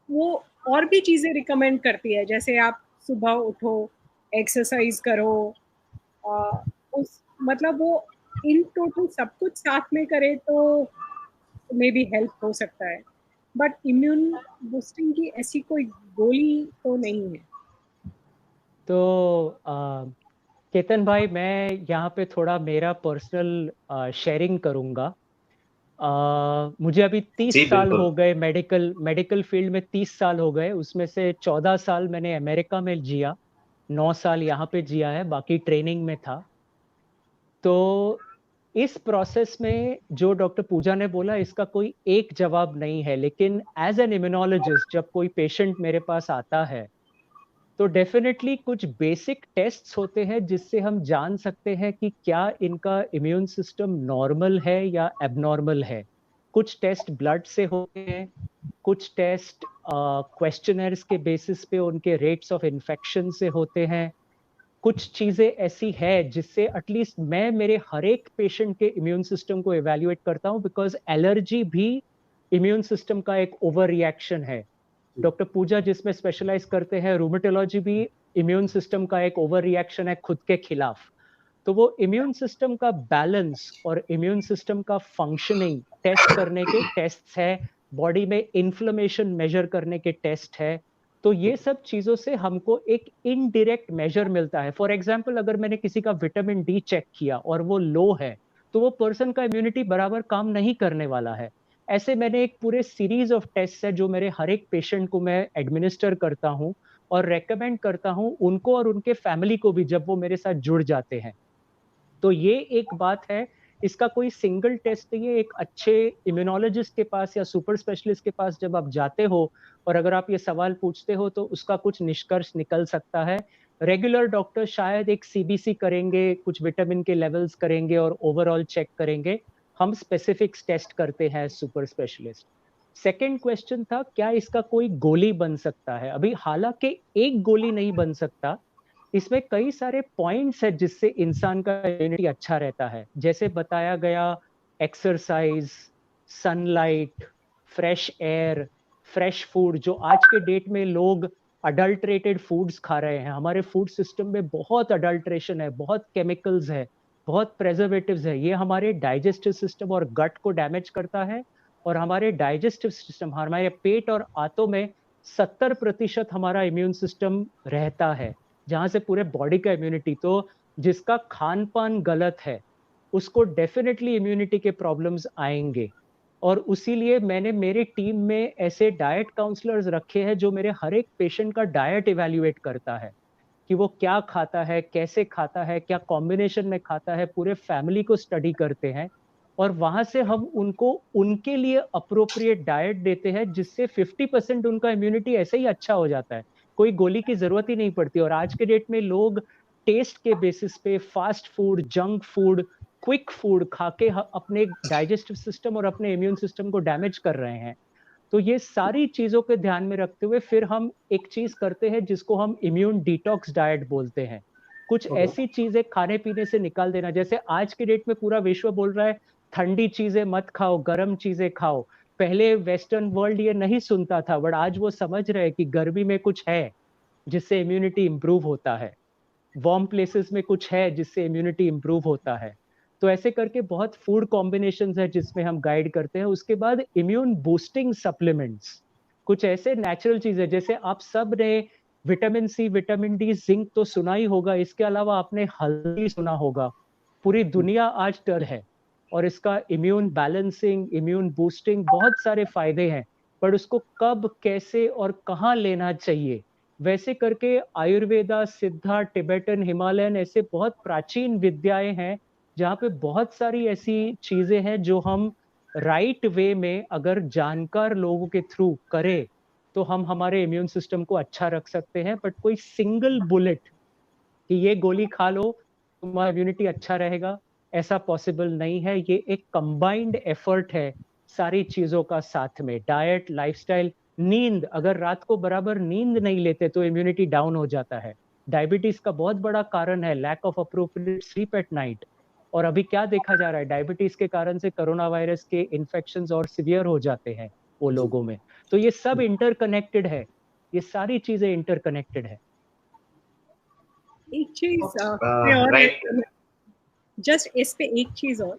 वो और भी चीज़ें रिकमेंड करती है, जैसे आप सुबह उठो, एक्सरसाइज करो, उस मतलब वो इन टोटल सब कुछ साथ में करे तो मे बी हेल्प हो सकता है। बट इम्यून बूस्टिंग की ऐसी कोई गोली तो नहीं है। तो केतन भाई, मैं यहाँ पे थोड़ा मेरा पर्सनल शेयरिंग करूँगा। मुझे अभी 30 जी साल बिल्कुल। हो गए, मेडिकल फील्ड में 30 साल हो गए। उसमें से 14 साल मैंने अमेरिका में जिया, 9 साल यहाँ पे जिया है, बाकी ट्रेनिंग में था। तो इस प्रोसेस में जो डॉक्टर पूजा ने बोला, इसका कोई एक जवाब नहीं है। लेकिन एज एन इम्यूनोलॉजिस्ट, जब कोई पेशेंट मेरे पास आता है तो डेफिनेटली कुछ बेसिक टेस्ट्स होते हैं जिससे हम जान सकते हैं कि क्या इनका इम्यून सिस्टम नॉर्मल है या एबनॉर्मल है। कुछ टेस्ट ब्लड से होते हैं, कुछ टेस्ट क्वेश्चनर्स के बेसिस पे उनके रेट्स ऑफ इन्फेक्शन से होते हैं। कुछ चीजें ऐसी है जिससे एटलीस्ट मैं मेरे हर एक पेशेंट के इम्यून सिस्टम को इवेल्युएट करता हूं, बिकॉज एलर्जी भी इम्यून सिस्टम का एक ओवर रिएक्शन है। डॉक्टर पूजा जिसमें स्पेशलाइज करते हैं, रूमेटोलॉजी भी इम्यून सिस्टम का एक ओवर रिएक्शन है खुद के खिलाफ। तो वो इम्यून सिस्टम का बैलेंस और इम्यून सिस्टम का फंक्शनिंग टेस्ट करने के टेस्ट है, बॉडी में इन्फ्लेमेशन मेजर करने के टेस्ट है। तो ये सब चीजों से हमको एक इनडायरेक्ट मेजर मिलता है। फॉर एग्जाम्पल, अगर मैंने किसी का विटामिन डी चेक किया और वो लो है, तो वो पर्सन का इम्यूनिटी बराबर काम नहीं करने वाला है। ऐसे मैंने एक पूरे सीरीज ऑफ टेस्ट है जो मेरे हर एक पेशेंट को मैं एडमिनिस्टर करता हूं और रेकमेंड करता हूं उनको और उनके फैमिली को भी, जब वो मेरे साथ जुड़ जाते हैं। तो ये एक बात है, इसका कोई सिंगल टेस्ट नहीं है। एक अच्छे इम्यूनोलॉजिस्ट के पास या सुपर स्पेशलिस्ट के पास जब आप जाते हो और अगर आप ये सवाल पूछते हो तो उसका कुछ निष्कर्ष निकल सकता है। रेगुलर डॉक्टर शायद एक सीबीसी करेंगे, कुछ विटामिन के लेवल्स करेंगे और ओवरऑल चेक करेंगे। हम स्पेसिफिक्स टेस्ट करते हैं सुपर स्पेशलिस्ट। सेकेंड क्वेश्चन था, क्या इसका कोई गोली बन सकता है? अभी हालांकि एक गोली नहीं बन सकता, इसमें कई सारे पॉइंट्स है जिससे इंसान का इम्यूनिटी अच्छा रहता है। जैसे बताया गया, exercise, sunlight, fresh air, fresh food. जो आज के डेट में लोग अडल्ट्रेटेड फूड्स खा रहे हैं, हमारे फूड सिस्टम में बहुत अडल्ट्रेशन है, बहुत केमिकल्स है, बहुत प्रेजर्वेटिव्स है। ये हमारे डाइजेस्टिव सिस्टम और गट को डैमेज करता है। और हमारे डाइजेस्टिव सिस्टम, हमारे पेट और आंतों में 70% हमारा इम्यून सिस्टम रहता है, जहां से पूरे बॉडी का इम्यूनिटी। तो जिसका खान पान गलत है उसको डेफिनेटली इम्यूनिटी के प्रॉब्लम्स आएंगे। और उसीलिए मैंने मेरे टीम में ऐसे डाइट काउंसलर्स रखे हैं जो मेरे हर एक पेशेंट का डाइट इवैल्यूएट करता है कि वो क्या खाता है, कैसे खाता है, क्या कॉम्बिनेशन में खाता है, पूरे फैमिली को स्टडी करते हैं और वहां से हम उनको उनके लिए अप्रोप्रिएट डाइट देते हैं जिससे 50% उनका इम्यूनिटी ऐसे ही अच्छा हो जाता है, कोई गोली की जरूरत ही नहीं पड़ती। और आज के डेट में लोग टेस्ट के बेसिस पे fast food, junk food, quick food खा के अपने डाइजेस्टिव सिस्टम और अपने इम्यून सिस्टम को डैमेज कर रहे हैं। तो ये सारी चीजों के ध्यान में रखते हुए फिर हम एक चीज करते हैं जिसको हम इम्यून डिटॉक्स डाइट बोलते हैं। कुछ ऐसी चीजें खाने पीने से निकाल देना, जैसे आज के डेट में पूरा विश्व बोल रहा है ठंडी चीजें मत खाओ, गर्म चीजें खाओ। पहले वेस्टर्न वर्ल्ड ये नहीं सुनता था, बट आज वो समझ रहे हैं कि गर्मी में कुछ है जिससे इम्यूनिटी इंप्रूव होता है, वार्म प्लेसेस में कुछ है जिससे इम्यूनिटी इंप्रूव होता है। तो ऐसे करके बहुत फूड कॉम्बिनेशंस है जिसमें हम गाइड करते हैं। उसके बाद इम्यून बूस्टिंग सप्लीमेंट्स, कुछ ऐसे नेचुरल चीजें, जैसे आप सब ने vitamin C, vitamin D, zinc तो सुना ही होगा, इसके अलावा आपने हल्दी सुना होगा। पूरी दुनिया आज टर है और इसका इम्यून बैलेंसिंग, इम्यून बूस्टिंग बहुत सारे फायदे हैं, पर उसको कब, कैसे और कहाँ लेना चाहिए, वैसे करके आयुर्वेदा, सिद्धा, टिबेटन, हिमालयन ऐसे बहुत प्राचीन विद्याएं हैं जहाँ पे बहुत सारी ऐसी चीजें हैं जो हम राइट वे में अगर जानकार लोगों के थ्रू करें तो हम हमारे इम्यून सिस्टम को अच्छा रख सकते हैं। बट कोई सिंगल बुलेट कि ये गोली खा लो तुम्हारा इम्यूनिटी अच्छा रहेगा, ऐसा पॉसिबल नहीं है। ये एक कंबाइंड एफर्ट है सारी चीजों का साथ में, डाइट, लाइफस्टाइल, नींद। अगर रात को बराबर नींद नहीं लेते तो इम्यूनिटी डाउन हो जाता है। डायबिटीज का बहुत बड़ा कारण है lack of appropriate sleep at night. और अभी क्या देखा जा रहा है, डायबिटीज के कारण से कोरोना वायरस के इन्फेक्शंस और सिवियर हो जाते हैं वो लोगों में। तो ये सब इंटरकनेक्टेड है, ये सारी चीजें इंटरकनेक्टेड है। एक चीज मैं और राइट, जस्ट इस पे एक चीज और,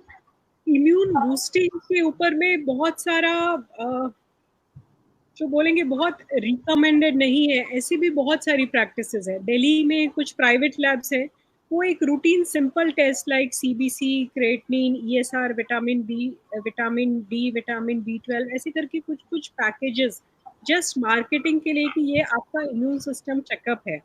इम्यून बूस्टिंग के ऊपर में बहुत सारा जो बोलेंगे बहुत रिकमेंडेड नहीं है, ऐसी भी बहुत सारी प्रैक्टिसेस है। दिल्ली में कुछ प्राइवेट लैब्स है, वो एक routine simple taste like CBC, creatinine, ESR, vitamin D, vitamin B12 ऐसे करके कुछ कुछ पैकेजेस जस्ट मार्केटिंग के लिए कि ये आपका इम्यून सिस्टम चेकअप है,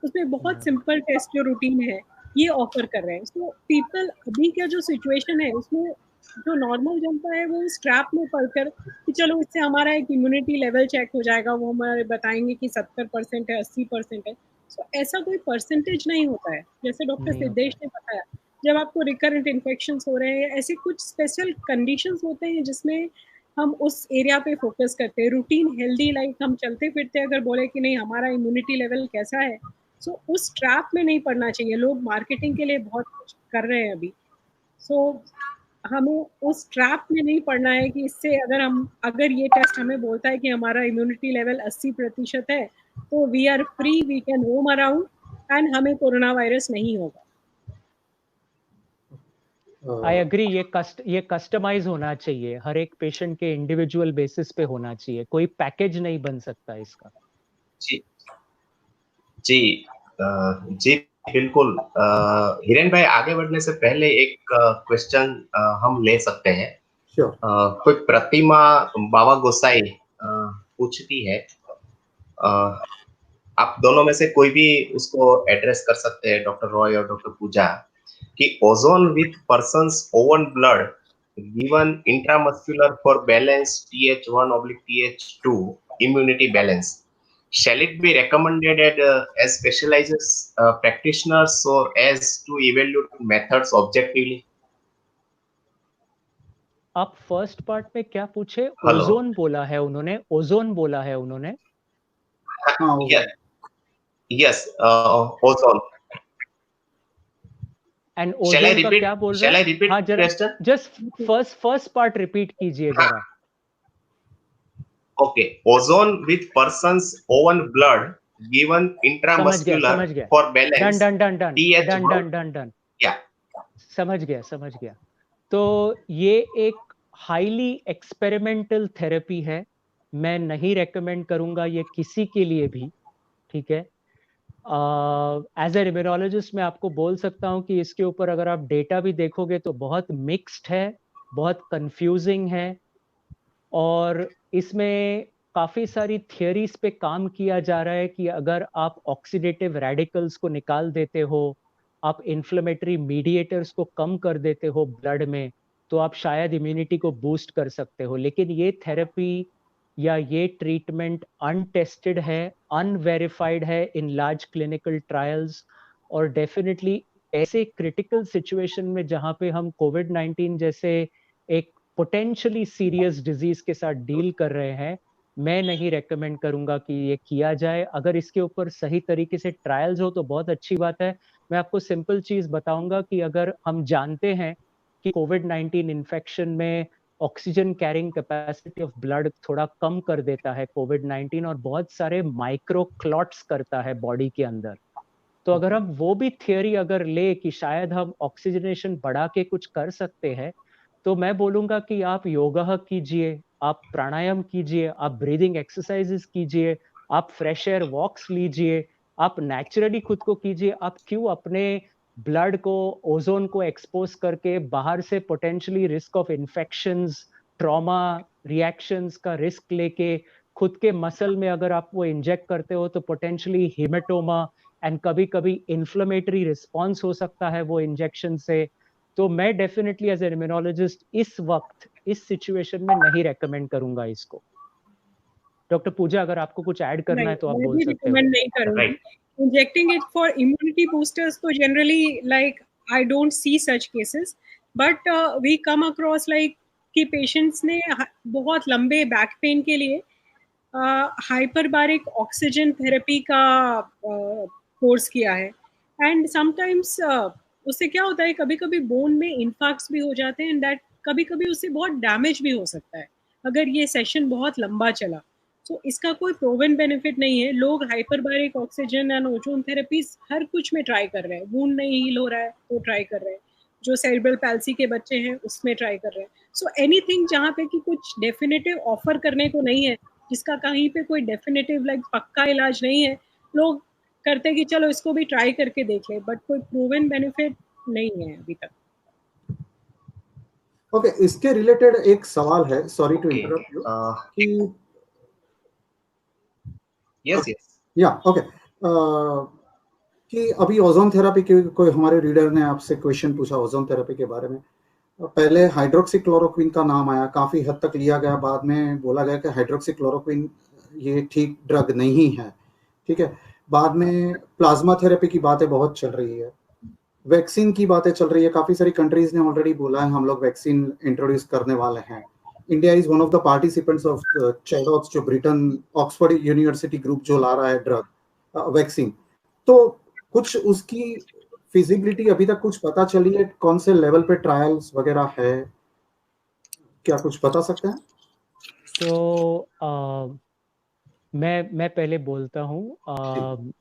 उसमें बहुत सिंपल टेस्ट जो रूटीन है ये ऑफर कर रहे हैं। सो पीपल अभी का जो सिचुएशन है उसमें जो नॉर्मल जनता है वो इस ट्रैप में पड़कर कि चलो इससे हमारा एक इम्यूनिटी लेवल चेक हो जाएगा, वो हमारे बताएंगे कि 70% है, 80% है। सो ऐसा कोई परसेंटेज नहीं होता है। जैसे डॉक्टर सिद्धेश ने बताया, जब आपको रिकरेंट इन्फेक्शन हो रहे हैं, ऐसे कुछ स्पेशल कंडीशंस होते हैं जिसमें हम उस एरिया पे फोकस करते हैं। रूटीन हेल्दी लाइफ हम चलते फिरते अगर बोले कि नहीं हमारा इम्यूनिटी लेवल कैसा है, सो उस ट्रैप में नहीं पड़ना चाहिए। लोग मार्केटिंग के लिए बहुत कुछ कर रहे हैं अभी, सो हमें उस ट्रैप में नहीं पड़ना है कि इससे अगर ये टेस्ट हमें बोलता है कि हमारा इम्यूनिटी लेवल 80% है तो we are free, we can roam around and हमें कोरोना वायरस नहीं होगा। आई एग्री, ये कस्टमाइज होना चाहिए, हर एक पेशेंट के इंडिविजुअल बेसिस पे होना चाहिए, कोई पैकेज नहीं बन सकता इसका। जी जी जी बिल्कुल। हिरेन भाई, आगे बढ़ने से पहले एक क्वेश्चन हम ले सकते हैं। कोई प्रतिमा बाबा गोसाई पूछती है, आप दोनों में से कोई भी उसको एड्रेस कर सकते हैं, डॉक्टर रॉय और डॉक्टर पूजा, कि ozone with persons oven blood given intramuscular for balance TH1/TH2 immunity balance, shall it be recommended as specialized practitioners so as to evaluate methods objectively? आप फर्स्ट पार्ट में क्या पूछे? ओजोन बोला है उन्होंने, ओजोन बोला है उन्होंने। Yes, ozone. एंड ओजोन का क्या बोल रहे हैं? हाँ जरा जस्ट फर्स्ट पार्ट रिपीट कीजिए जरा। Okay, ozone with persons oven blood given intramuscular for balance done. समझ गया। तो ये एक हाईली एक्सपेरिमेंटल थेरेपी है, मैं नहीं रेकमेंड करूंगा ये किसी के लिए भी, ठीक है। एज ए इम्यूनोलॉजिस्ट मैं आपको बोल सकता हूं कि इसके ऊपर अगर आप डेटा भी देखोगे तो बहुत मिक्स्ड है, बहुत कंफ्यूजिंग है। और इसमें काफी सारी थियरीज पे काम किया जा रहा है कि अगर आप ऑक्सीडेटिव रेडिकल्स को निकाल देते हो, आप इन्फ्लेमेटरी मीडिएटर्स को कम कर देते हो ब्लड में, तो आप शायद इम्यूनिटी को बूस्ट कर सकते हो। लेकिन ये थेरेपी या ये ट्रीटमेंट अनटेस्टेड है, अनवेरिफाइड है इन लार्ज क्लिनिकल ट्रायल्स, और डेफिनेटली ऐसे क्रिटिकल सिचुएशन में जहां पे हम कोविड-19 जैसे एक पोटेंशियली सीरियस डिजीज के साथ डील कर रहे हैं, मैं नहीं रेकमेंड करूंगा कि ये किया जाए। अगर इसके ऊपर सही तरीके से ट्रायल्स हो तो बहुत अच्छी बात है। मैं आपको सिंपल चीज बताऊंगा कि अगर हम जानते हैं कि कोविड-19 इन्फेक्शन में oxygen carrying capacity of blood थोड़ा कम कर देता है कोविड-19, और बहुत सारे माइक्रो क्लॉट्स करता है बॉडी के अंदर। तो अगर हम वो भी थियरी अगर ले कि शायद हम ऑक्सीजनेशन बढ़ा के कुछ कर सकते हैं, तो मैं बोलूंगा कि आप योगा कीजिए, आप प्राणायाम कीजिए, आप ब्रीदिंग एक्सरसाइजेस कीजिए, आप फ्रेश एयर वॉक्स लीजिए, आप नेचुरली खुद को कीजिए। आप क्यों अपने ब्लड को, ओजोन को एक्सपोज करके बाहर से potentially risk of infections, trauma reactions का रिस्क लेके खुद के मसल में अगर आप वो इंजेक्ट करते हो तो पोटेंशियली हिमेटोमा एंड कभी कभी इन्फ्लेमेटरी रिस्पॉन्स हो सकता है वो इंजेक्शन से। तो मैं डेफिनेटली एज एन इम्यूनोलॉजिस्ट इस वक्त इस सिचुएशन में नहीं रेकमेंड करूंगा इसको। डॉक्टर पूजा, अगर आपको कुछ ऐड करना है तो आप बोल सकते हो। रिकमेंड नहीं करूंगी injecting it for immunity boosters. तो generally like I don't see such cases, but we come across like कि पेशेंट्स ने बहुत लंबे बैक पेन के लिए हाइपरबारिक ऑक्सीजन थेरेपी का कोर्स किया है। एंड समटाइम्स उससे क्या होता है, कभी कभी बोन में इन्फार्क्ट्स भी हो जाते हैं, एंड दैट कभी कभी उससे बहुत डैमेज भी हो सकता है अगर ये सेशन बहुत लंबा चला। तो इसका कोई प्रूवन बेनिफिट नहीं है। लोग हाइपरबारिक ऑक्सीजन एंड ओजोन थेरेपीज हर कुछ में ट्राई कर रहे हैं। वूंड नहीं हील हो रहा है तो ट्राई कर रहे हैं, जो सेरेब्रल पैल्सी के बच्चे हैं उसमें ट्राई कर रहे हैं। सो एनीथिंग जहाँ पे कि कुछ डेफिनेटिव ऑफर करने को नहीं है, जिसका कहीं पे कोई डेफिनेटिव लाइक पक्का इलाज नहीं है, लोग करते कि चलो इसको भी ट्राई करके देख ले, बट कोई प्रूवन बेनिफिट नहीं है अभी तक। ओके, इसके रिलेटेड एक सवाल है, सॉरी टू इंटरप्ट यू कि यस या ओके कि अभी ओजोन थेरेपी के कोई हमारे रीडर ने आपसे क्वेश्चन पूछा ओजोन थेरेपी के बारे में। पहले हाइड्रोक्सीक्लोरोक्विन का नाम आया, काफी हद तक लिया गया, बाद में बोला गया कि हाइड्रोक्सीक्लोरोक्विन ये ठीक ड्रग नहीं है, ठीक है। बाद में प्लाज्मा थेरेपी की बातें बहुत चल रही है, वैक्सीन की बातें चल रही है, काफी सारी कंट्रीज ने ऑलरेडी बोला है हम लोग वैक्सीन इंट्रोड्यूस करने वाले हैं। India is one of the participants of ChAdOx, जो ब्रिटेन ऑक्सफोर्ड यूनिवर्सिटी ग्रुप जो ला रहा है ड्रग वैक्सीन। तो कुछ उसकी फिजिबिलिटी अभी तक कुछ पता चली है? कौन से लेवल पे ट्रायल्स वगैरह है, क्या कुछ बता सकते हैं? तो मैं पहले बोलता हूँ।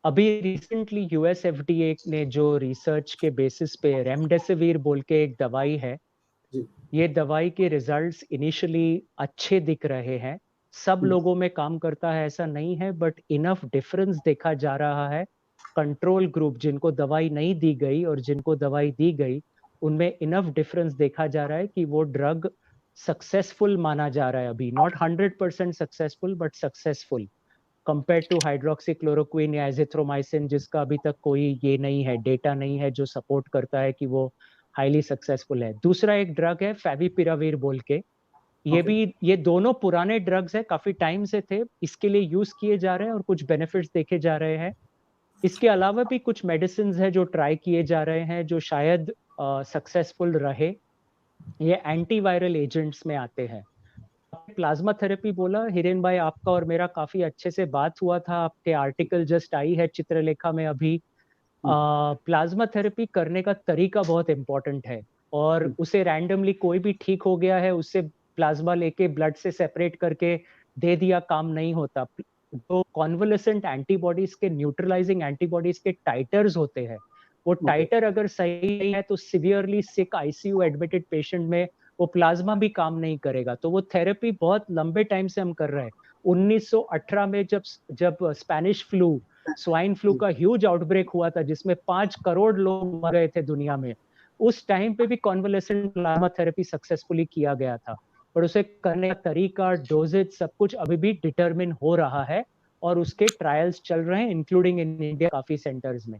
अभी रिसेंटली यूएस एफडीए ने जो रिसर्च के बेसिस पे रेमडेसिविर बोल के एक दवाई है, ये दवाई के रिजल्ट्स इनिशियली अच्छे दिख रहे हैं। सब लोगों में काम करता है ऐसा नहीं है, बट इनफ डिफरेंस देखा जा रहा है। कंट्रोल ग्रुप जिनको दवाई नहीं दी गई और जिनको दवाई दी गई, उनमें इनफ डिफरेंस देखा जा रहा है कि वो ड्रग सक्सेसफुल माना जा रहा है अभी। Not 100% successful, but successful compare to hydroxychloroquine या एजिथ्रोमाइसिन, जिसका अभी तक कोई ये नहीं है, डेटा नहीं है जो सपोर्ट करता है कि वो हाईली सक्सेसफुल है। दूसरा एक ड्रग है फेविपिराविर बोल के, ये भी, ये दोनों पुराने ड्रग्स है, काफी टाइम से थे, इसके लिए यूज किए जा रहे हैं और कुछ बेनिफिट्स देखे जा रहे हैं। इसके अलावा भी कुछ मेडिसिन है जो ट्राई किए जा रहे हैं जो शायद सक्सेसफुल रहे। ये एंटीवायरल एजेंट्स में आते हैं। प्लाज्मा थेरेपी बोला, हिरेन भाई आपका और मेरा काफी अच्छे से बात हुआ था, आपके आर्टिकल जस्ट आई है चित्रलेखा में अभी। प्लाज्मा थेरेपी करने का तरीका बहुत इंपॉर्टेंट है, और उसे रैंडमली कोई भी ठीक हो गया है उससे प्लाज्मा लेके ब्लड से सेपरेट करके दे दिया, काम नहीं होता। जो कॉन्वलेसेंट एंटीबॉडीज के, न्यूट्रलाइजिंग एंटीबॉडीज के टाइटर्स होते हैं, वो टाइटर अगर सही नहीं है तो सिवियरली सिक आईसीयू एडमिटेड पेशेंट में वो प्लाज्मा भी काम नहीं करेगा। तो वो थेरेपी बहुत लंबे टाइम से हम कर रहे हैं। 1918 में जब स्पेनिश फ्लू, स्वाइन फ्लू का ह्यूज आउटब्रेक हुआ था जिसमें 5 करोड़ लोग मर गए थे दुनिया में, उस टाइम पे भी कॉन्वलेसेंट प्लाज्मा थेरेपी सक्सेसफुली किया गया था। पर उसे करने का तरीका, डोजेज, सब कुछ अभी भी डिटरमिन हो रहा है और उसके ट्रायल्स चल रहे हैं, इंक्लूडिंग इन इंडिया काफी सेंटर्स में।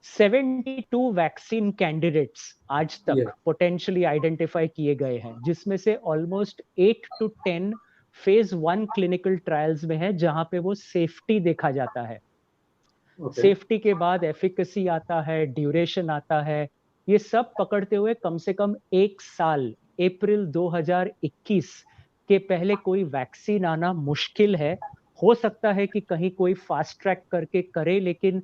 72 वैक्सीन कैंडिडेट्स आज तक पोटेंशियली आइडेंटिफाई किए गए हैं, जिसमें से almost 8 to 10 phase 1 clinical trials में है, जहां पे वो सेफ्टी देखा जाता है। सेफ्टी के बाद एफिकेसी आता है, ड्यूरेशन आता है, ये सब पकड़ते हुए कम से कम 1 साल, अप्रैल 2021 के पहले कोई वैक्सीन आना मुश्किल है। हो सकता है कि कहीं कोई फास्ट ट्रैक करके करे, लेकिन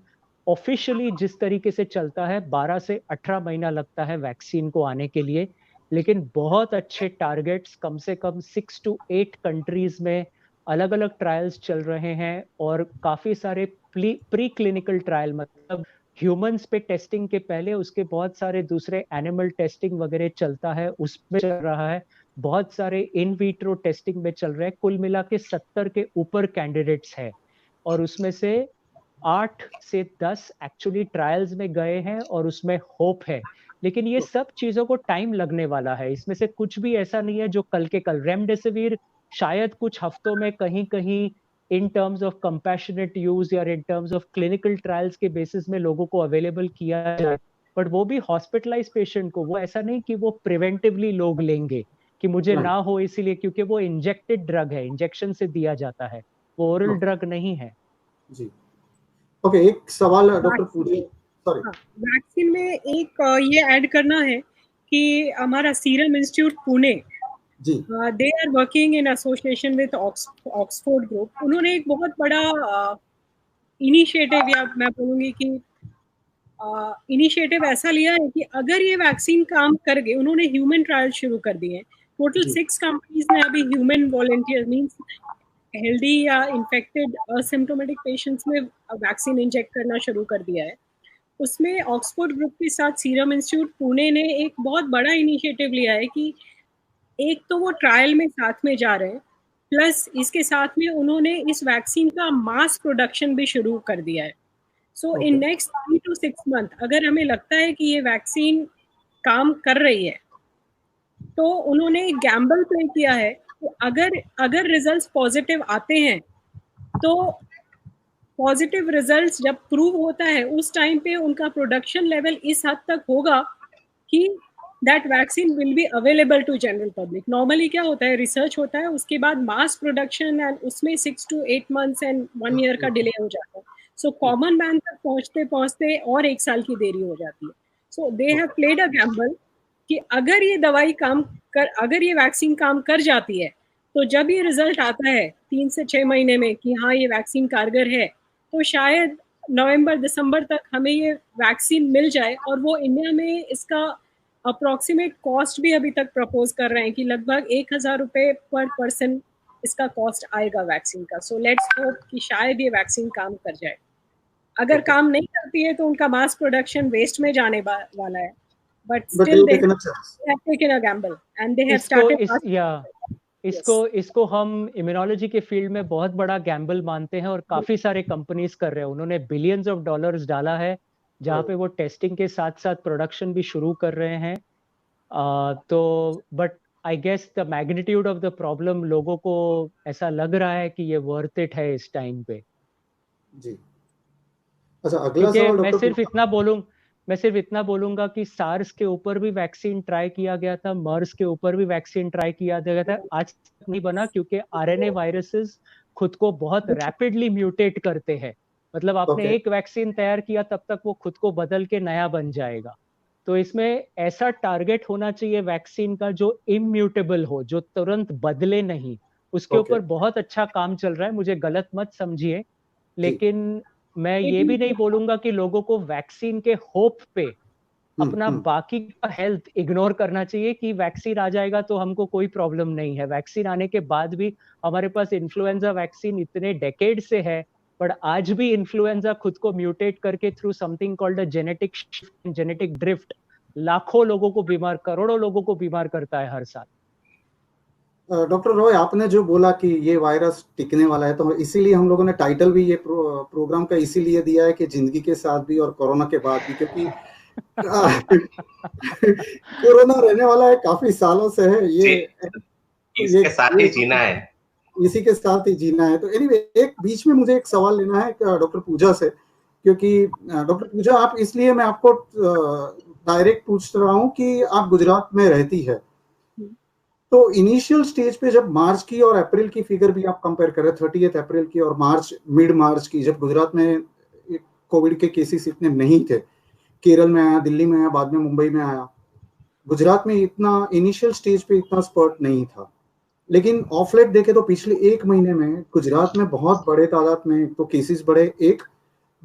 ऑफिशियली जिस तरीके से चलता है 12 से 18 महीना लगता है वैक्सीन को आने के लिए। लेकिन बहुत अच्छे टारगेट्स, कम से कम 6 to 8 कंट्रीज में अलग अलग ट्रायल्स चल रहे हैं, और काफी सारे प्री क्लिनिकल ट्रायल, मतलब ह्यूमंस पे टेस्टिंग के पहले उसके बहुत सारे दूसरे एनिमल टेस्टिंग वगैरह चलता है, उसमें चल रहा है। बहुत सारे इन विट्रो टेस्टिंग में चल रहे हैं। कुल मिला के 70 के ऊपर कैंडिडेट्स हैं, और उसमें से 8 से 10 एक्चुअली ट्रायल्स में गए हैं, और उसमें होप है। लेकिन ये सब चीजों को टाइम लगने वाला है। इसमें से कुछ भी ऐसा नहीं है जो कल के कल। रेमडेसिविर शायद कुछ हफ्तों में कहीं कहीं in terms of compassionate use या in terms of clinical trials के बेसिस में लोगों को अवेलेबल किया जाए, बट वो भी हॉस्पिटलाइज पेशेंट को, वो ऐसा नहीं कि वो प्रिवेंटिवली लोग लेंगे कि मुझे ना हो इसीलिए, क्योंकि वो इंजेक्टेड ड्रग है, इंजेक्शन से दिया जाता है, वो ओरल ड्रग नहीं है। जी ओके, एक सवाल डॉक्टर पूछिए। सॉरी, वैक्सीन में एक ये ऐड करना है कि हमारा सीरम इंस्टीट्यूट पुणे, जी, they are working in association with Oxford group. उन्होंने एक बहुत बड़ा इनिशिएटिव, या मैं बोलूँगी कि इनिशिएटिव ऐसा लिया है कि अगर ये वैक्सीन काम कर गए, उन्होंने ह्यूमन ट्रायल शुरू कर दिए हैं। टोटल 6 कंपनीज ने अभी ह्यूमन वॉलंटियर मींस हेल्दी या इन्फेक्टेड असिम्प्टोमेटिक पेशेंट्स में वैक्सीन इंजेक्ट करना शुरू कर दिया है। उसमें ऑक्सफोर्ड ग्रुप के साथ सीरम इंस्टीट्यूट पुणे ने एक बहुत बड़ा इनिशिएटिव लिया है कि एक तो वो ट्रायल में साथ में जा रहे हैं, प्लस इसके साथ में उन्होंने इस वैक्सीन का मास प्रोडक्शन भी शुरू कर दिया है। सो इन नेक्स्ट 3 to 6 मंथ अगर हमें लगता है कि ये वैक्सीन काम कर रही है, तो उन्होंने एक गैम्बल प्ले किया है कि अगर रिजल्ट्स पॉजिटिव आते हैं, तो पॉजिटिव रिजल्ट्स जब प्रूव होता है उस टाइम पे उनका प्रोडक्शन लेवल इस हद तक होगा कि that vaccine will be available to general public. Normally क्या होता है, रिसर्च होता है, उसके बाद मास प्रोडक्शन, एंड उसमें 6 to 8 months एंड 1 year का डिले हो जाता है। सो कॉमन मैन तक पहुंचते पहुंचते और 1 साल की देरी हो जाती है। So they have played a gamble कि अगर ये वैक्सीन काम कर जाती है, तो जब ये रिजल्ट आता है 3 से 6 महीने में कि हाँ ये वैक्सीन कारगर है, तो शायद नवंबर दिसंबर तक हमें ये वैक्सीन मिल जाए। और वो इंडिया में इसका अप्रॉक्सीमेट कॉस्ट भी अभी तक प्रपोज कर रहे हैं कि लगभग 1000 रुपये पर पर्सन इसका कॉस्ट आएगा वैक्सीन का। सो लेट्स होप कि शायद ये वैक्सीन काम कर जाए। अगर काम नहीं करती है तो उनका मास प्रोडक्शन वेस्ट में जाने वाला है, but still they have taken a gamble and they have started. इसको हम इम्यूनोलॉजी के फील्ड में बहुत बड़ा गैम्बल मानते हैं, और काफी सारे कंपनीज कर रहे हैं। उन्होंने बिलियंस ऑफ डॉलर्स डाला है, जहाँ पे वो टेस्टिंग के साथ साथ प्रोडक्शन भी शुरू कर रहे हैं। तो but I guess the magnitude of the problem, लोगों को ऐसा लग रहा है कि ये वर्थ इट है इस टाइम पे। जी अच्छा, अगला सवाल डॉक्टर। मैं सिर्फ इतना बोलूंगा कि सार्स के ऊपर भी वैक्सीन ट्राई किया गया था, मर्स के ऊपर भी वैक्सीन ट्राई किया गया था, आज तक नहीं बना, क्योंकि आरएनए वायरसेस खुद को बहुत रैपिडली म्यूटेट करते हैं। मतलब आपने एक वैक्सीन तैयार किया, तब तक वो खुद को बदल के नया बन जाएगा। तो इसमें ऐसा टारगेट होना चाहिए वैक्सीन का जो इम्यूटेबल हो, जो तुरंत बदले नहीं। उसके ऊपर बहुत अच्छा काम चल रहा है, मुझे गलत मत समझिए, लेकिन मैं ये भी नहीं बोलूंगा कि लोगों को वैक्सीन के होप पे अपना बाकी का हेल्थ इग्नोर करना चाहिए कि वैक्सीन आ जाएगा तो हमको कोई प्रॉब्लम नहीं है। वैक्सीन आने के बाद भी हमारे पास इन्फ्लुएंजा वैक्सीन इतने डेकेड से है, पर आज भी इन्फ्लुएंजा खुद को म्यूटेट करके through something called a genetic shift, genetic drift, लाखों लोगों को बीमार, करोड़ों लोगों को बीमार करता है हर साल। डॉक्टर रॉय, आपने जो बोला कि ये वायरस टिकने वाला है, तो इसीलिए हम लोगों ने टाइटल भी ये प्रोग्राम का इसीलिए दिया है कि जिंदगी के साथ भी और कोरोना के बाद भी, क्योंकि कोरोना रहने वाला है, काफी सालों से है ये इसके साथ ही जीना है, इसी के साथ ही जीना है। तो एनीवे एक बीच में मुझे एक सवाल लेना है डॉक्टर पूजा से, क्योंकि डॉक्टर पूजा आप, इसलिए मैं आपको डायरेक्ट पूछ रहा हूँ कि आप गुजरात में रहती है, तो इनिशियल स्टेज पे जब मार्च की और अप्रैल की फिगर भी आप कंपेयर करें, 30 अप्रैल की और मार्च, मिड मार्च की, जब गुजरात में कोविड के केसेस इतने नहीं थे, केरल में आया, दिल्ली में आया, बाद में मुंबई में आया, गुजरात में इतना इनिशियल स्टेज पे इतना स्पर्ट नहीं था। लेकिन ऑफ लेट देखे तो पिछले एक महीने में गुजरात में बहुत बड़े तादाद में तो केसेस बढ़े। एक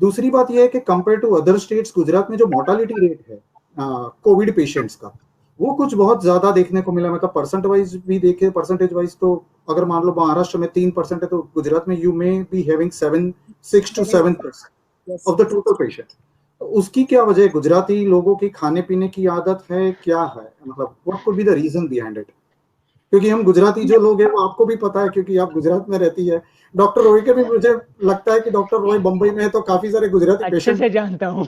दूसरी बात यह है कि compare to other states, Gujarat में जो मोर्टालिटी रेट है कोविड पेशेंट्स का, वो कुछ बहुत ज्यादा देखने को मिला। मतलब परसेंट वाइज भी देखे, परसेंटेज वाइज तो अगर मान लो महाराष्ट्र में 3% है, तो गुजरात में you may be having 6 to 7% of the total patient. तो उसकी क्या वजह है? गुजराती लोगों की खाने पीने की आदत है, क्या है, मतलब what could be the reason behind it? क्योंकि हम गुजराती जो लोग हैं, वो आपको भी पता है क्योंकि आप गुजरात में रहती है। डॉक्टर रॉय के भी मुझे लगता है कि डॉक्टर रॉय बम्बई में है, तो काफी सारे गुजराती पेशेंट से जानता हूँ।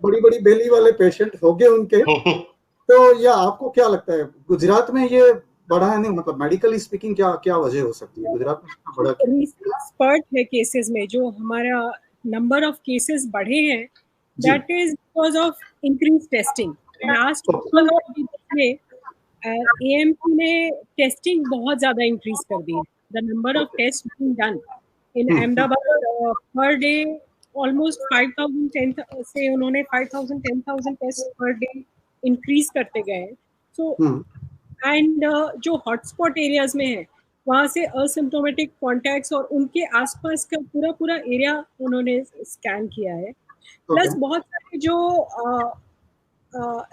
बड़ी बड़ी बेली वाले पेशेंट हो गए उनके। तो या आपको क्या लगता है गुजरात में ये बढ़ा है? नहीं, मतलब मेडिकली स्पीकिंग क्या क्या वजह हो सकती है गुजरात में बढ़ा? स्पर्ट है केसेस में, जो हमारा नंबर ऑफ केसेस बढ़े हैं, that is because of increase testing. Last में AMP ने टेस्टिंग बहुत ज्यादा इंक्रीज कर दी है। The number of test being done in Ahmedabad per day almost 5,000 से उन्होंने 5,000 10,000 टेस्ट पर डे इंक्रीज करते गए हैं। सो एंड जो हॉटस्पॉट एरियाज में है, वहाँ से असिम्प्टोमेटिक कॉन्टैक्ट्स और उनके आसपास का पूरा एरिया उन्होंने स्कैन किया है। प्लस बहुत सारे जो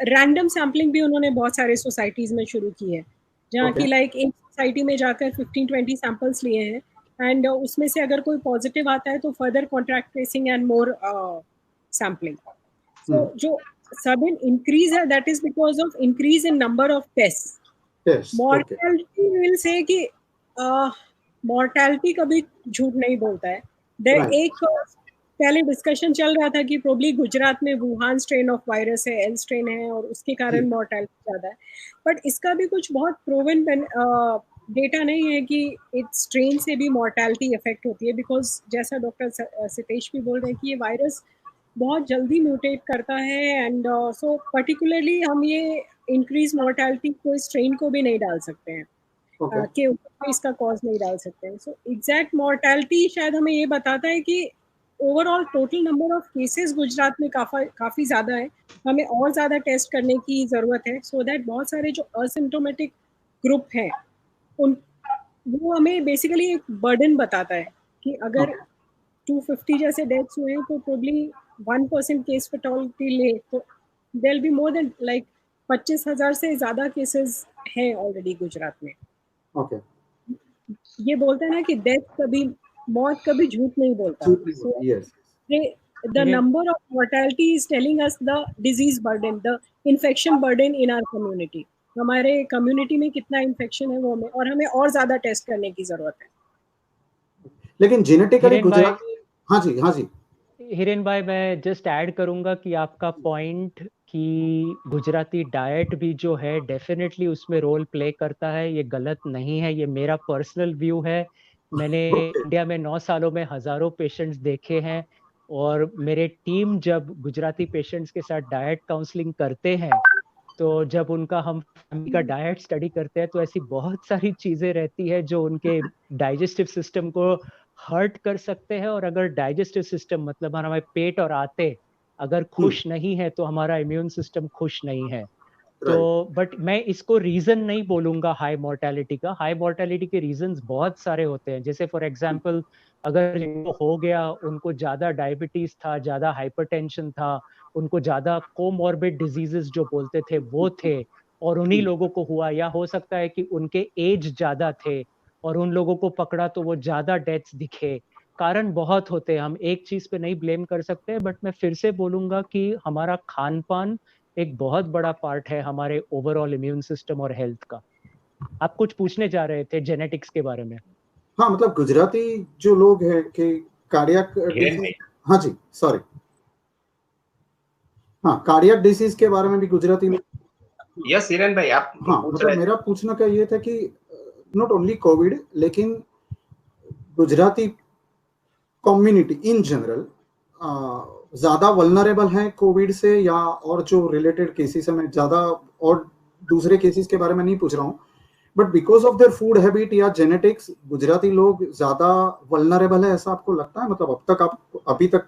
रैंडम सैम्पलिंग भी उन्होंने बहुत सारे सोसाइटीज में शुरू की है, जहाँ की लाइक एक सोसाइटी में जाकर 15-20 सैंपल्स लिए हैं, एंड उसमें से अगर कोई पॉजिटिव आता है तो further contract tracing and more sampling. So जो सडन इंक्रीज है, that is because of increase in number of test. Mortality will say कि मॉर्टेलिटी कभी झूठ नहीं बोलता है। एक पहले डिस्कशन चल रहा था कि प्रोबली गुजरात में वुहान स्ट्रेन ऑफ वायरस है, एल स्ट्रेन है, और उसके कारण मॉर्टेलिटी ज़्यादा है। बट इसका भी कुछ बहुत प्रूवन डेटा नहीं है कि इस स्ट्रेन से भी मॉर्टेलिटी इफेक्ट होती है, बिकॉज जैसा डॉक्टर सितेश भी बोल रहे हैं कि ये वायरस बहुत जल्दी म्यूटेट करता है, एंड सो पर्टिकुलरली हम ये इंक्रीज मॉर्टेलिटी कोई स्ट्रेन को भी नहीं डाल सकते हैं, कि इसका कॉज नहीं डाल सकते हैं। सो एग्जैक्ट मॉर्टेलिटी शायद हमें ये बताता है कि overall total number of cases Gujarat में काफ़ी ज़्यादा है, हमें और ज़्यादा टेस्ट करने की ज़रूरत है, सो दैट बहुत सारे जो असिम्प्टोमेटिक ग्रुप हैं उन वो हमें बेसिकली एक बर्डन बताता है कि अगर 250 जैसे डेथ्स हुए हैं तो प्रोबली 1% केस फैटेलिटी ले तो there will be more than like 25,000 से ज़्यादा केसेस हैं ऑलरेडी गुजरात में। ये बोलते हैं ना कि मौत कभी झूठ नहीं बोलता। The number of mortality is telling us the disease burden, the infection burden in our community. हमारे कम्युनिटी में कितना इन्फेक्शन है वो हमें, और हमें और ज्यादा टेस्ट करने की जरूरत है। लेकिन जेनेटिकली गुजरात, हाँ जी हिरेन भाई, मैं जस्ट ऐड करूंगा कि आपका पॉइंट कि गुजराती डाइट भी जो है डेफिनेटली उसमें रोल प्ले करता है, ये गलत नहीं है, ये मेरा पर्सनल व्यू है। मैंने इंडिया में 9 सालों में हजारों पेशेंट्स देखे हैं, और मेरे टीम जब गुजराती पेशेंट्स के साथ डाइट काउंसलिंग करते हैं, तो जब उनका हम फैमिली का डाइट स्टडी करते हैं, तो ऐसी बहुत सारी चीजें रहती है जो उनके डाइजेस्टिव सिस्टम को हर्ट कर सकते हैं। और अगर डाइजेस्टिव सिस्टम मतलब हमारा पेट और आते अगर खुश नहीं है, तो हमारा इम्यून सिस्टम खुश नहीं है। तो बट मैं इसको रीजन नहीं बोलूंगा हाई मॉर्टेलिटी का। हाई मॉर्टेलिटी के रीजंस बहुत सारे होते हैं, जैसे फॉर एग्जांपल अगर जिनको हो गया, उनको ज्यादा डायबिटीज था, ज्यादा हाइपरटेंशन था, उनको ज्यादा कोमॉर्बिड डिजीजेस जो बोलते थे वो थे, और उन्हीं लोगों को हुआ, या हो सकता है कि उनके एज ज्यादा थे और उन लोगों को पकड़ा तो वो ज्यादा डेथ्स दिखे। कारण बहुत होते हैं, हम एक चीज पे नहीं ब्लेम कर सकते। बट मैं फिर से बोलूंगा कि हमारा खान पान एक बहुत बड़ा पार्ट है हमारे ओवरऑल इम्यून सिस्टम और हेल्थ का। आप कुछ पूछने जा रहे थे जेनेटिक्स के बारे में। हाँ, मतलब गुजराती जो लोग हैं कि कार्डियक, हाँ जी सॉरी, हाँ कार्डियक डिसीज के बारे में भी गुजराती में। यस हिरेन भाई, आप हाँ, मतलब मेरा पूछना का ये था कि नॉट ओनली कोविड, लेकिन गुजराती कम्युनिटी इन जनरल ज्यादा वल्नरेबल है कोविड से, या और जो रिलेटेड केसेस है, मैं ज्यादा और दूसरे केसेस के बारे में नहीं पूछ रहा हूँ, but because of their food habit या जेनेटिक्स गुजराती लोग ज्यादा वल्नरेबल है, ऐसा आपको लगता है? मतलब अब तक आप अभी तक